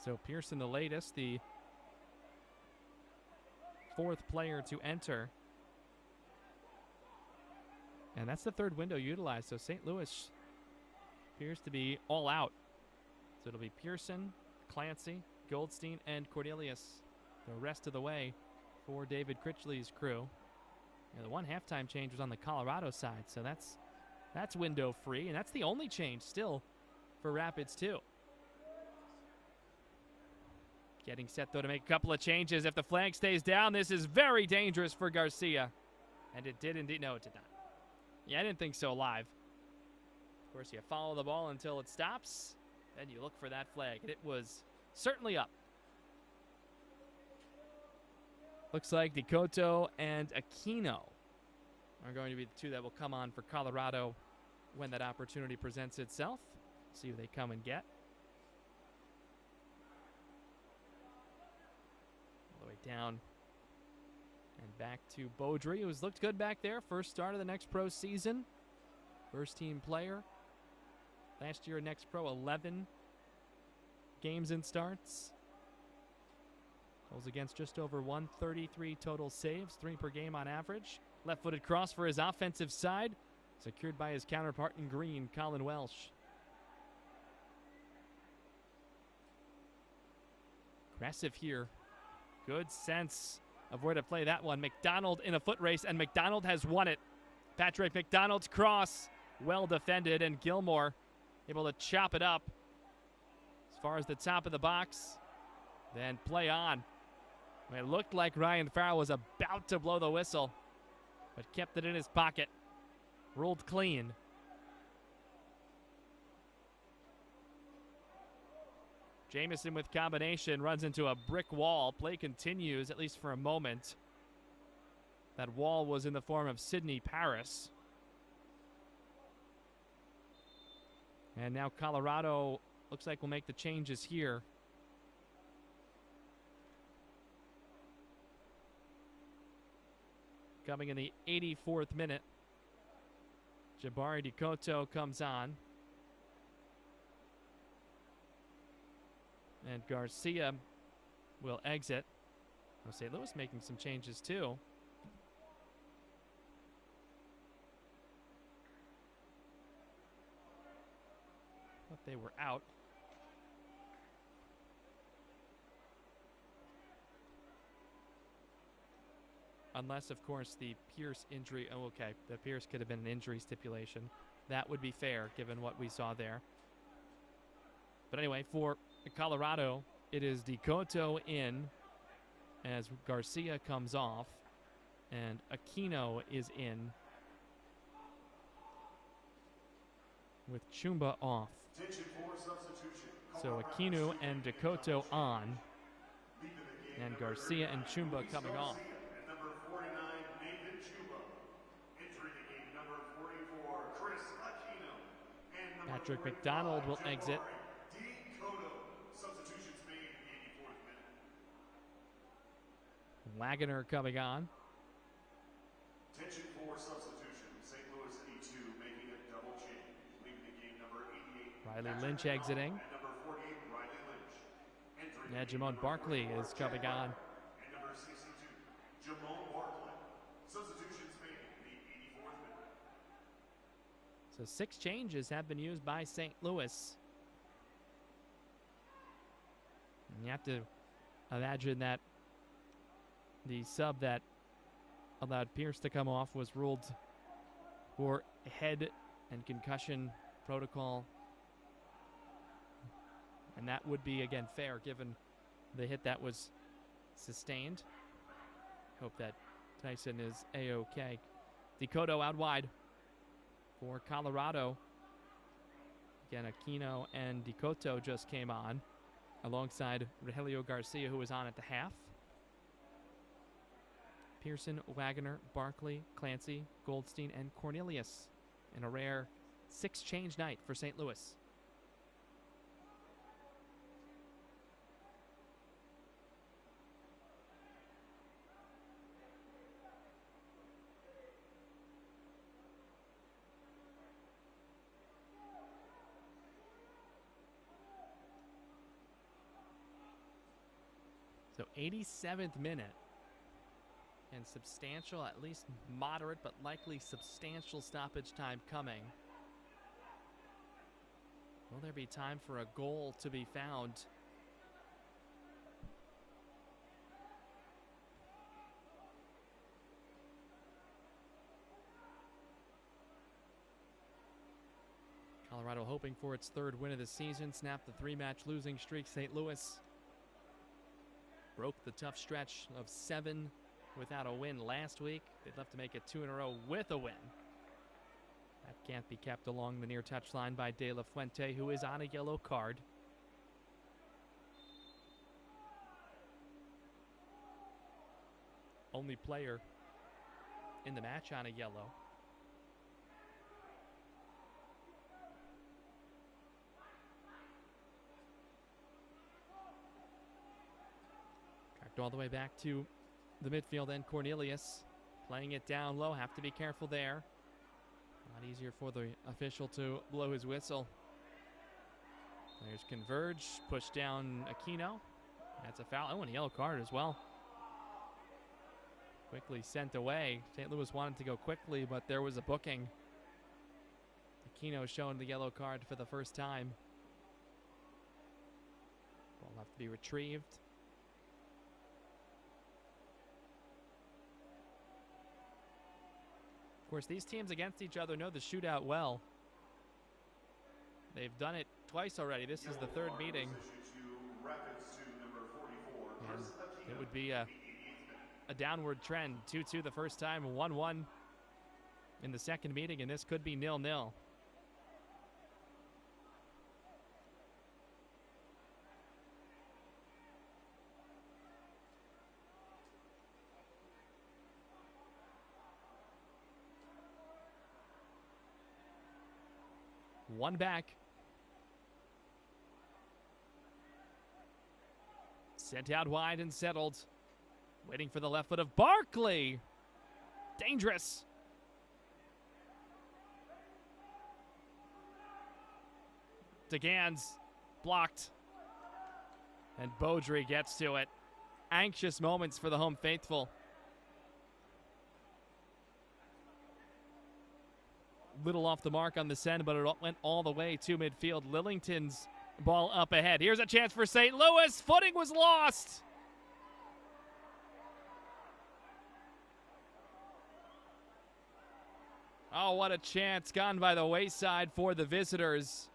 So Pearson the latest, the 4th player to enter. And that's the 3rd window utilized, so St. Louis appears to be all out. So it'll be Pearson, Clancy, Goldstein, and Cornelius the rest of the way for David Critchley's crew. The one halftime change was on the Colorado side, so that's window free, and that's the only change still for Rapids too. Getting set though to make a couple of changes. If the flag stays down, this is very dangerous for Garcia. And it did indeed. No, it did not. Yeah, I didn't think so live. Of course, you follow the ball until it stops. Then you look for that flag, and it was certainly up. Looks like Decoto and Aquino are going to be the two that will come on for Colorado when that opportunity presents itself. See who they come and get. All the way down and back to Beaudry, who's looked good back there. First start of the Next Pro season. First team player. Last year, Next Pro, 11 games and starts. Goals against just over 133 total saves, 3 per game on average. Left-footed cross for his offensive side, secured by his counterpart in green, Colin Welsh. Aggressive here. Good sense of where to play that one. McDonald in a foot race, and McDonald has won it. Patrick McDonald's cross, well defended, and Gilmore able to chop it up as far as the top of the box. Then play on. It looked like Ryan Farrell was about to blow the whistle, but kept it in his pocket. Ruled clean. Jamison with combination, runs into a brick wall. Play continues, at least for a moment. That wall was in the form of Sidney Paris. And now Colorado looks like will make the changes here. Coming in the 84th minute, Jabari Decoto comes on. And Garcia will exit. St. Louis making some changes too. Thought they were out. Unless, of course, the Pierce injury. Oh, okay. The Pierce could have been an injury stipulation. That would be fair, given what we saw there. But anyway, for Colorado, it is Decoto in as Garcia comes off, and Aquino is in with Chumba off. So Aquino and Decoto on, and Garcia and Chumba coming off. Number 49, Nathan Chuba. Entering the game, number 44, Chris Aquino. And number Patrick 45, McDonald will exit. Decoto. Substitutions made in the 84th minute. Wagner coming on. Attention for substitution. St. Louis CITY2 making a double change. Leaving the game, number 88. Riley Patrick Lynch McDonald, exiting. And number 48, Riley Lynch. Entering Yeah, the game, Jamon number Barkley 44, is coming Jack on. Barkley. And number 62, Jamon Barkley. Substitutions made in the 84th minute. So 6 changes have been used by St. Louis. And you have to imagine that the sub that allowed Pierce to come off was ruled for head and concussion protocol. And that would be, again, fair given the hit that was sustained. Hope that Tyson is A-OK. Decoto out wide for Colorado. Again, Aquino and Decoto just came on alongside Rogelio Garcia, who was on at the half. Pearson, Wagner, Barkley, Clancy, Goldstein, and Cornelius in a rare 6-change night for St. Louis. So 87th minute, and substantial, at least moderate, but likely substantial stoppage time coming. Will there be time for a goal to be found? Colorado hoping for its 3rd win of the season, snapped the 3-match losing streak. St. Louis broke the tough stretch of 7 without a win last week. They'd love to make it 2 in a row with a win. That can't be kept along the near touchline by De La Fuente, who is on a yellow card. Only player in the match on a yellow. Tracked all the way back to the midfield, and Cornelius playing it down low. Have to be careful there. A lot easier for the official to blow his whistle. Players converge, push down Aquino. That's a foul. Oh, and a yellow card as well. Quickly sent away. St. Louis wanted to go quickly, but there was a booking. Aquino showing the yellow card for the first time. Ball will have to be retrieved. Of course, these teams against each other know the shootout well. They've done it twice already. This is the third meeting. And it would be a downward trend. 2-2 the first time, 1-1 in the second meeting, and this could be 0-0. One back. Sent out wide and settled. Waiting for the left foot of Barkley. Dangerous. DeGans blocked. And Beaudry gets to it. Anxious moments for the home faithful. Little off the mark on the send, but it went all the way to midfield. Lillington's ball up ahead. Here's a chance for St. Louis. Footing was lost. Oh, what a chance. Gone by the wayside for the visitors.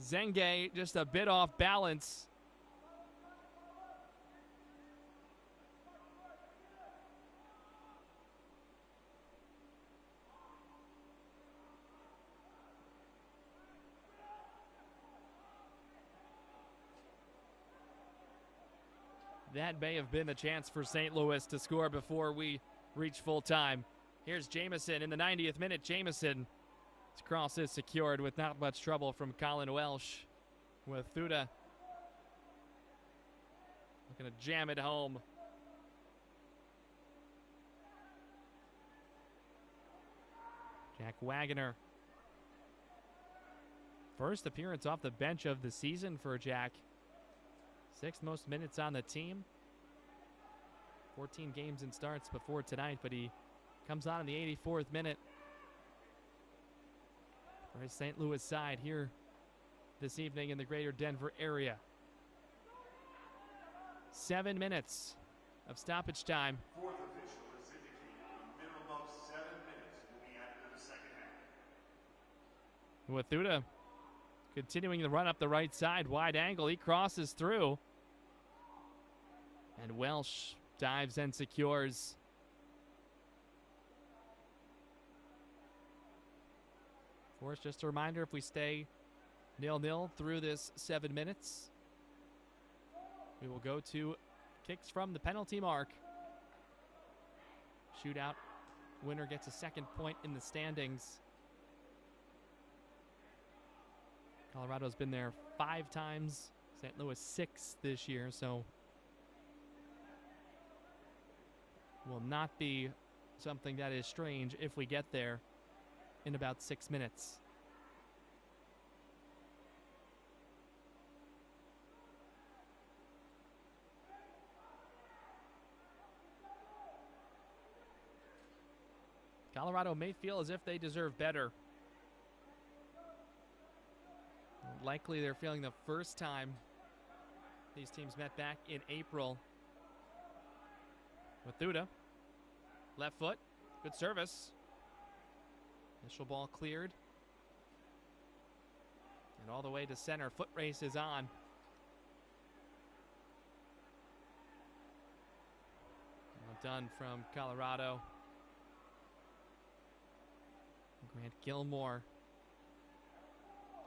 Zenge just a bit off balance. That may have been the chance for St. Louis to score before we reach full time. Here's Jamison in the 90th minute. Jamison, his cross is secured with not much trouble from Colin Welsh. With Thuda looking to jam it home. Jack Wagoner. First appearance off the bench of the season for Jack. 6th most minutes on the team. 14 games and starts before tonight, but he comes on in the 84th minute for his St. Louis side here this evening in the greater Denver area. 7 minutes of stoppage time. Fourth official has indicated a minimum of 7 minutes will be added to the second half. With Thuda continuing the run up the right side, wide angle, he crosses through. And Welsh dives and secures. Of course, just a reminder, if we stay 0-0 through this 7 minutes, we will go to kicks from the penalty mark. Shootout winner gets a second point in the standings. Colorado's been there 5 times, St. Louis 6 this year, so will not be something that is strange if we get there in about 6 minutes. Colorado may feel as if they deserve better. Likely they're feeling the first time these teams met back in April. With Thuda, left foot, good service. Initial ball cleared. And all the way to center, foot race is on. Well done from Colorado. Grant Gilmore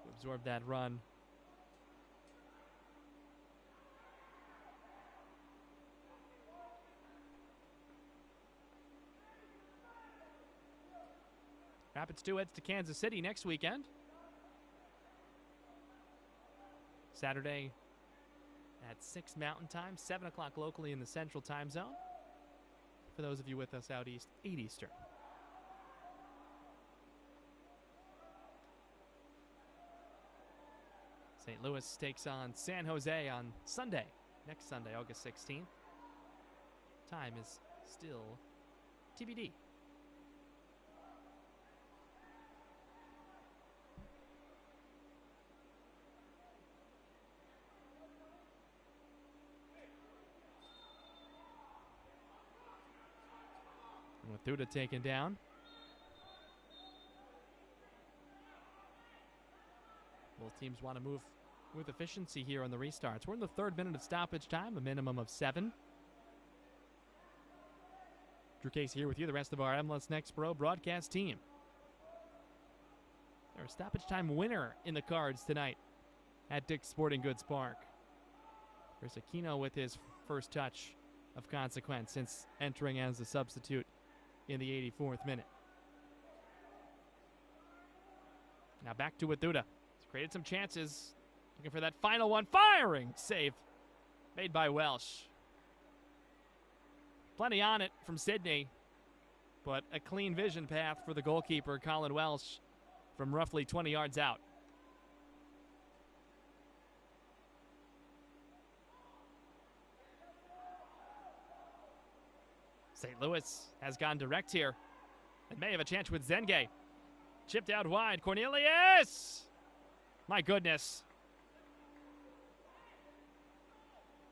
to absorb that run. Rapids 2 heads to Kansas City next weekend. Saturday at 6 Mountain Time, 7 o'clock locally in the Central Time Zone. For those of you with us out east, 8 Eastern. St. Louis takes on San Jose on Sunday, next Sunday, August 16th. Time is still TBD. With Thuda taken down. Both teams want to move with efficiency here on the restarts. We're in the 3rd minute of stoppage time, a minimum of 7. Drew Casey here with you, the rest of our MLS Next Pro broadcast team. There's a stoppage time winner in the cards tonight at Dick's Sporting Goods Park. There's Aquino with his first touch of consequence since entering as a substitute in the 84th minute. Now back to Wathuda. He's created some chances. Looking for that final one. Firing! Save made by Welsh. Plenty on it from Sydney, but a clean vision path for the goalkeeper, Colin Welsh, from roughly 20 yards out. St. Louis has gone direct here and may have a chance with Zenge. Chipped out wide. Cornelius! My goodness.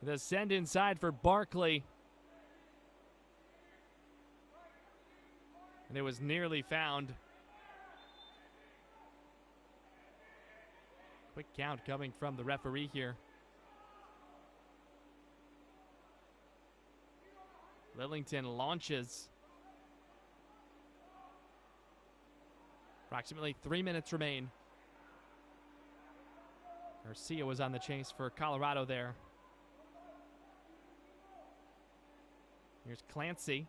The send inside for Barkley. And it was nearly found. Quick count coming from the referee here. Lillington launches. Approximately 3 minutes remain. Garcia was on the chase for Colorado there. Here's Clancy,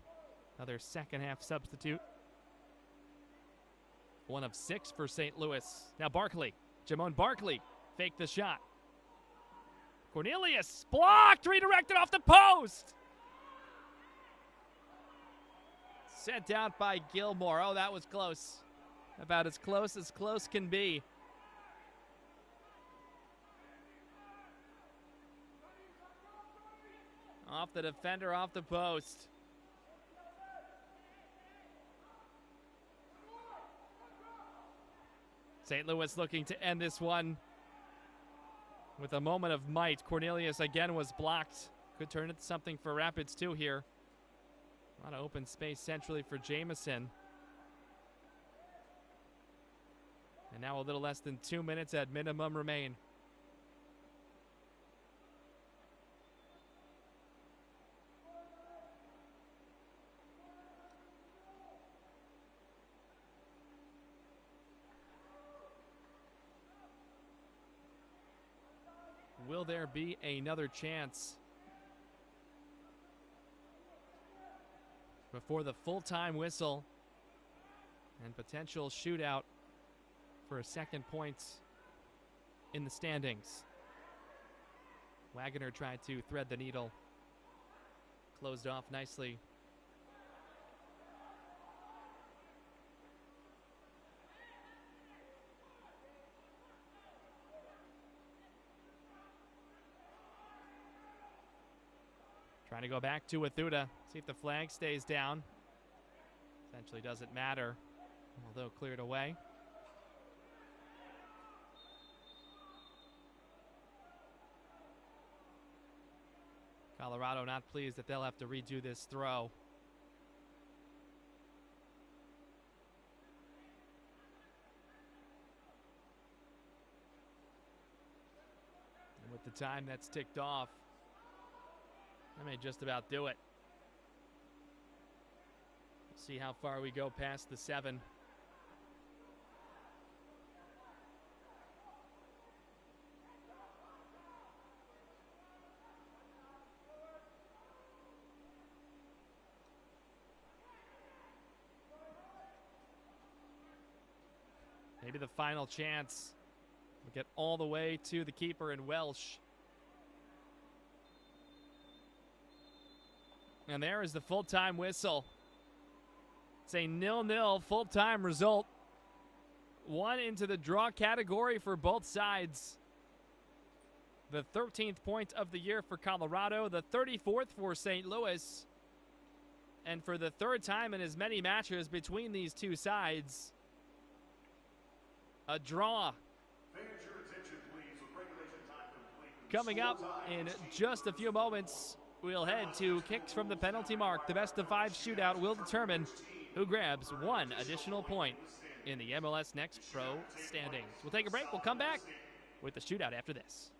another second half substitute. 1 of 6 for St. Louis. Now Barkley, Jamon Barkley, faked the shot. Cornelius, blocked, redirected off the post. Sent out by Gilmore. Oh, that was close. About as close can be. Off the defender, off the post. St. Louis looking to end this one with a moment of might. Cornelius again was blocked. Could turn into something for Rapids too here. A lot of open space centrally for Jamison. And now a little less than 2 minutes at minimum remain. Will there be another chance before the full-time whistle and potential shootout for a second point in the standings? Wagoner tried to thread the needle. Closed off nicely. Trying to go back to Wathuda. See if the flag stays down. Essentially doesn't matter, although cleared away. Colorado not pleased that they'll have to redo this throw. And with the time that's ticked off, that may just about do it. We'll see how far we go past the 7. Maybe the final chance. We'll get all the way to the keeper in Welsh. And there is the full-time whistle. It's a 0-0 full-time result. One into the draw category for both sides. The 13th point of the year for Colorado, the 34th for St. Louis. And for the third time in as many matches between these two sides, a draw. Coming up in just a few moments, we'll head to kicks from the penalty mark. The best of five shootout will determine who grabs one additional point in the MLS Next Pro standings. We'll take a break. We'll come back with the shootout after this.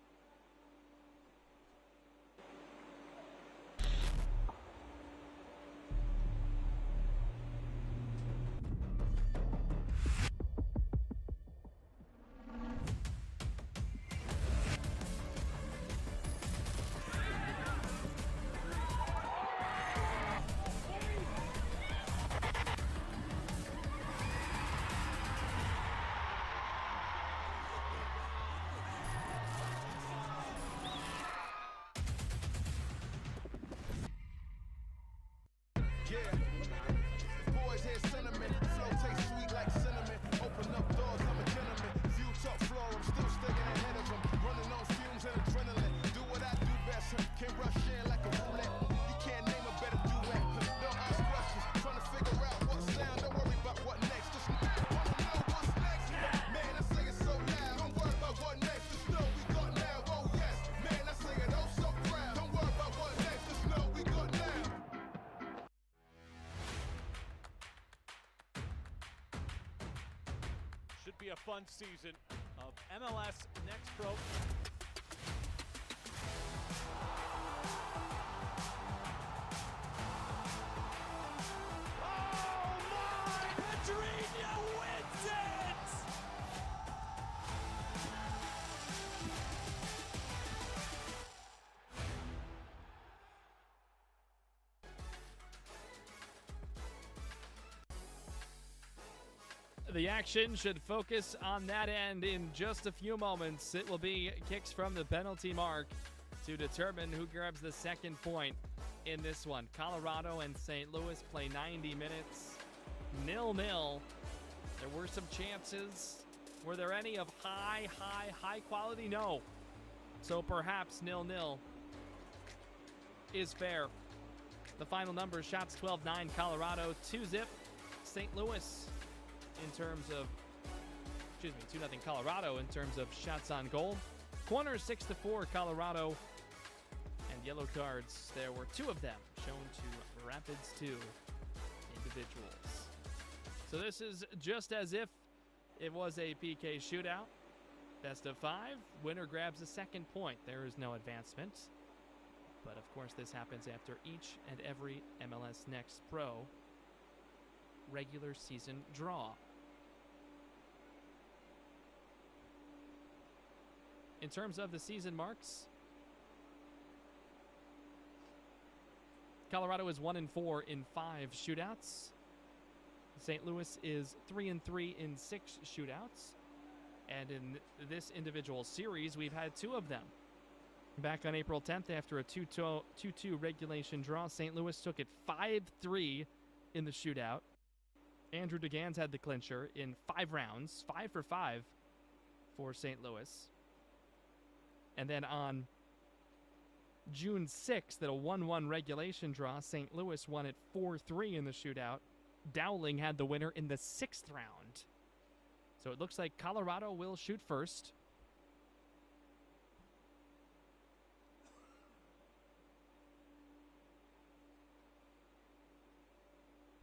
Boys hear sentiment, flow tastes sweet like cinnamon. Open up doors, I'm a gentleman. View top floor, I'm still staying ahead of them. Running on fumes and adrenaline. Do what I do best, can rush in like a roulette. You can't name a better duet. Don't ask questions, trying to figure out what sound. Don't worry about what next, just wanna know what's next. Man, I say it so loud. Don't worry about what next, just know we got now. Oh yes, man, I say it oh so proud. Don't worry about what next, just know we got now. Should be a fun season of MLS Next Pro. Oh my! Pedrinho wins it! The action should focus on that end in just a few moments. It will be kicks from the penalty mark to determine who grabs the second point in this one. Colorado and St. Louis play 90 minutes, 0-0. There were some chances. Were there any of high quality? No. So perhaps 0-0 is fair. The final number, shots 12-9 Colorado, 2-0 St. Louis. In terms of, 2-0 Colorado in terms of shots on goal. Corners 6-4 Colorado. And yellow cards, there were two of them shown to Rapids 2 individuals. So this is just as if it was a PK shootout. Best of five, winner grabs a second point. There is no advancement. But of course this happens after each and every MLS Next Pro regular season draw. In terms of the season marks, Colorado is 1-4 in 5 shootouts. St. Louis is 3-3 in 6 shootouts. And in this individual series, we've had 2 of them. Back on April 10th, after a 2-2 regulation draw, St. Louis took it 5-3 in the shootout. Andrew DeGans had the clincher in 5 rounds, 5 for 5 for St. Louis. And then on June 6th, at a 1-1 regulation draw, St. Louis won it 4-3 in the shootout. Dowling had the winner in the 6th round. So it looks like Colorado will shoot first.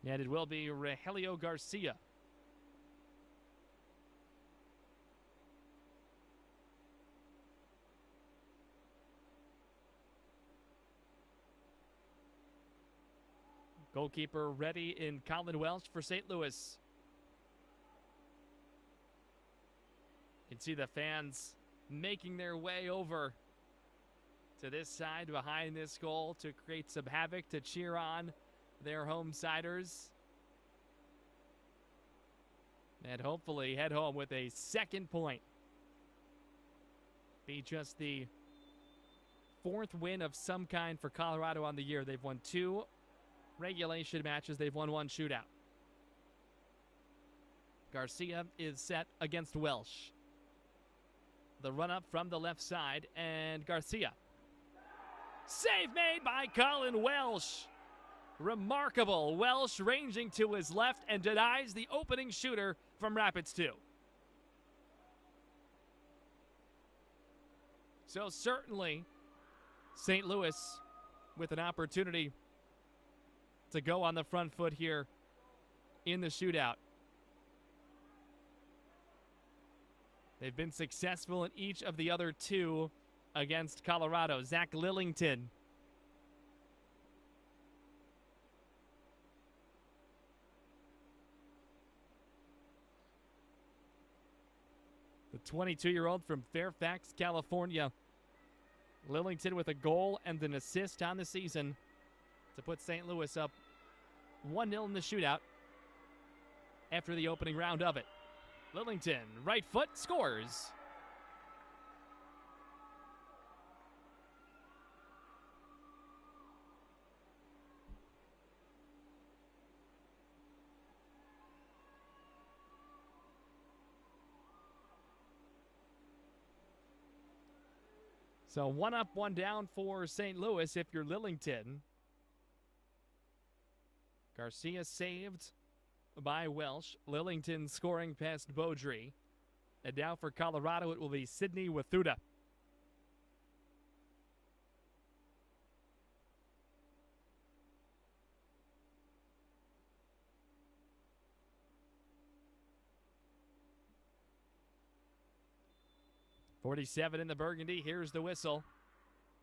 And it will be Rogelio Garcia. Goalkeeper ready in Colin Welsh for St. Louis. You can see the fans making their way over to this side behind this goal to create some havoc, to cheer on their home siders. and hopefully head home with a second point. Be just the fourth win of some kind for Colorado on the year. They've won 2 regulation matches. They've won 1 shootout. Garcia is set against Welsh. The run-up from the left side, and Garcia. Save made by Colin Welsh. Remarkable. Welsh ranging to his left and denies the opening shooter from Rapids 2. So certainly, St. Louis with an opportunity to go on the front foot here in the shootout. They've been successful in each of the other 2 against Colorado. Zach Lillington. The 22-year-old from Fairfax, California. Lillington with a goal and an assist on the season to put St. Louis up 1-0 in the shootout after the opening round of it. Lillington, right foot, scores. So 1 up, 1 down for St. Louis if you're Lillington. Garcia saved by Welsh. Lillington scoring past Beaudry. And now for Colorado, it will be Sidney Wathuda. .47 in the Burgundy. Here's the whistle.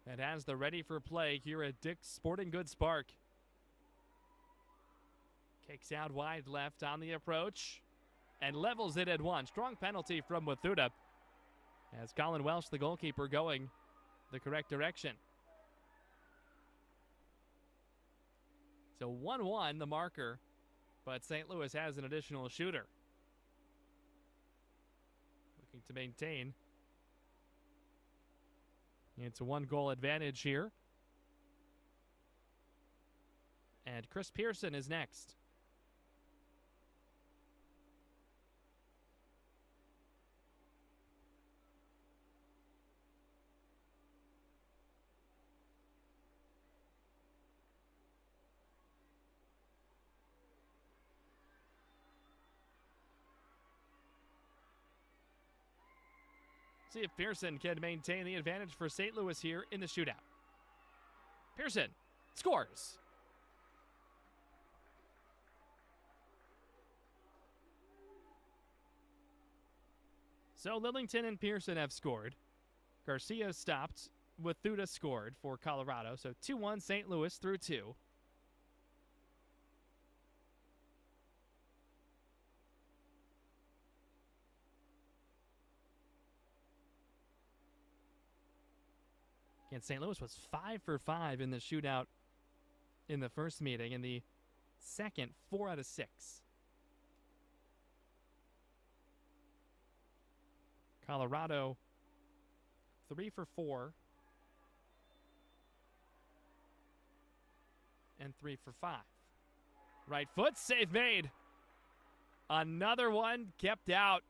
And has the ready for play here at Dick's Sporting Goods Park. Kicks out wide left on the approach and levels it at 1. Strong penalty from Wathuda as Colin Welsh, the goalkeeper, going the correct direction. So 1-1 the marker, but St. Louis has an additional shooter. Looking to maintain. It's a 1-goal advantage here. And Chris Pearson is next. See if Pearson can maintain the advantage for St. Louis here in the shootout. Pearson scores. So Lillington and Pearson have scored. Garcia stopped. Wathuda scored for Colorado. So 2-1 St. Louis through 2. And St. Louis was 5 for 5 in the shootout in the first meeting. In the second, 4 out of 6. Colorado, 3 for 4. And 3 for 5. Right foot, save made. Another one kept out.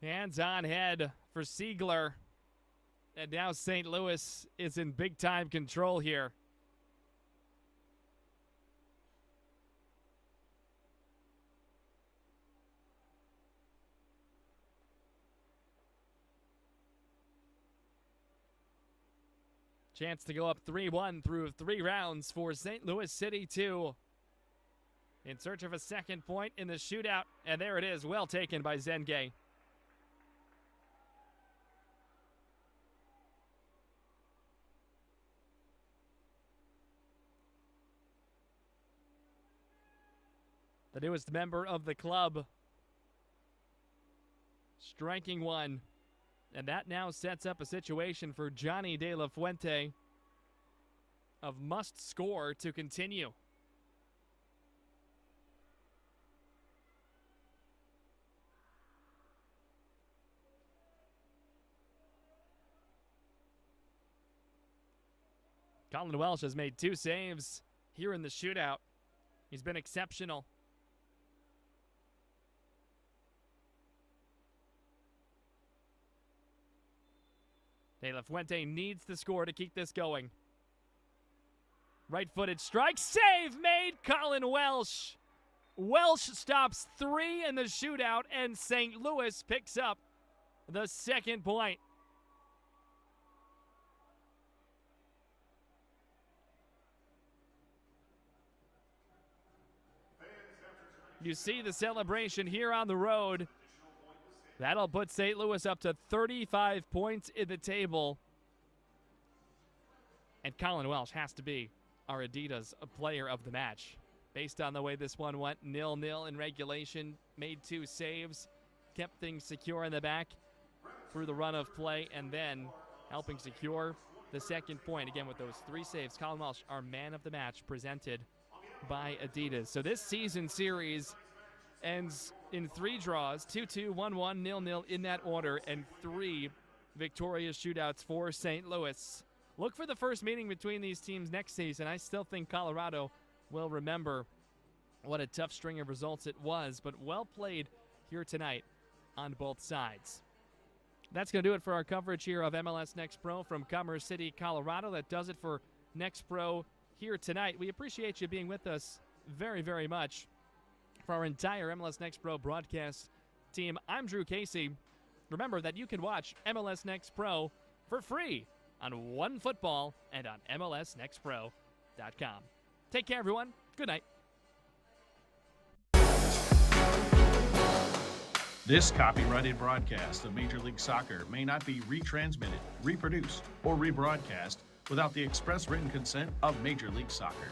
Hands on head for Siegler. And now St. Louis is in big-time control here. Chance to go up 3-1 through 3 rounds for St. Louis City 2. In search of a second point in the shootout. And there it is, well taken by Zengay. The newest member of the club, striking one. And that now sets up a situation for Johnny De La Fuente of must score to continue. Colin Welsh has made 2 saves here in the shootout. He's been exceptional. De La Fuente needs the score to keep this going. Right-footed strike, save made, Colin Welsh. Welsh stops 3 in the shootout, and St. Louis picks up the 2nd point. You see the celebration here on the road. That'll put St. Louis up to 35 points in the table. And Colin Welsh has to be our Adidas player of the match. Based on the way this one went, 0-0 in regulation, made 2 saves, kept things secure in the back through the run of play, and then helping secure the 2nd point. Again, with those 3 saves, Colin Welsh, our man of the match, presented by Adidas. So this season series ends in 3 draws, 2-2, 1-1, 0-0 in that order, and 3 victorious shootouts for St. Louis. Look for the first meeting between these teams next season. I still think Colorado will remember what a tough string of results it was, but well played here tonight on both sides. That's going to do it for our coverage here of MLS Next Pro from Commerce City, Colorado. That does it for Next Pro here tonight. We appreciate you being with us very, very much. For our entire MLS Next Pro broadcast team, I'm Drew Casey. Remember that you can watch MLS Next Pro for free on OneFootball and on MLSNextPro.com. Take care, everyone. Good night. This copyrighted broadcast of Major League Soccer may not be retransmitted, reproduced, or rebroadcast without the express written consent of Major League Soccer.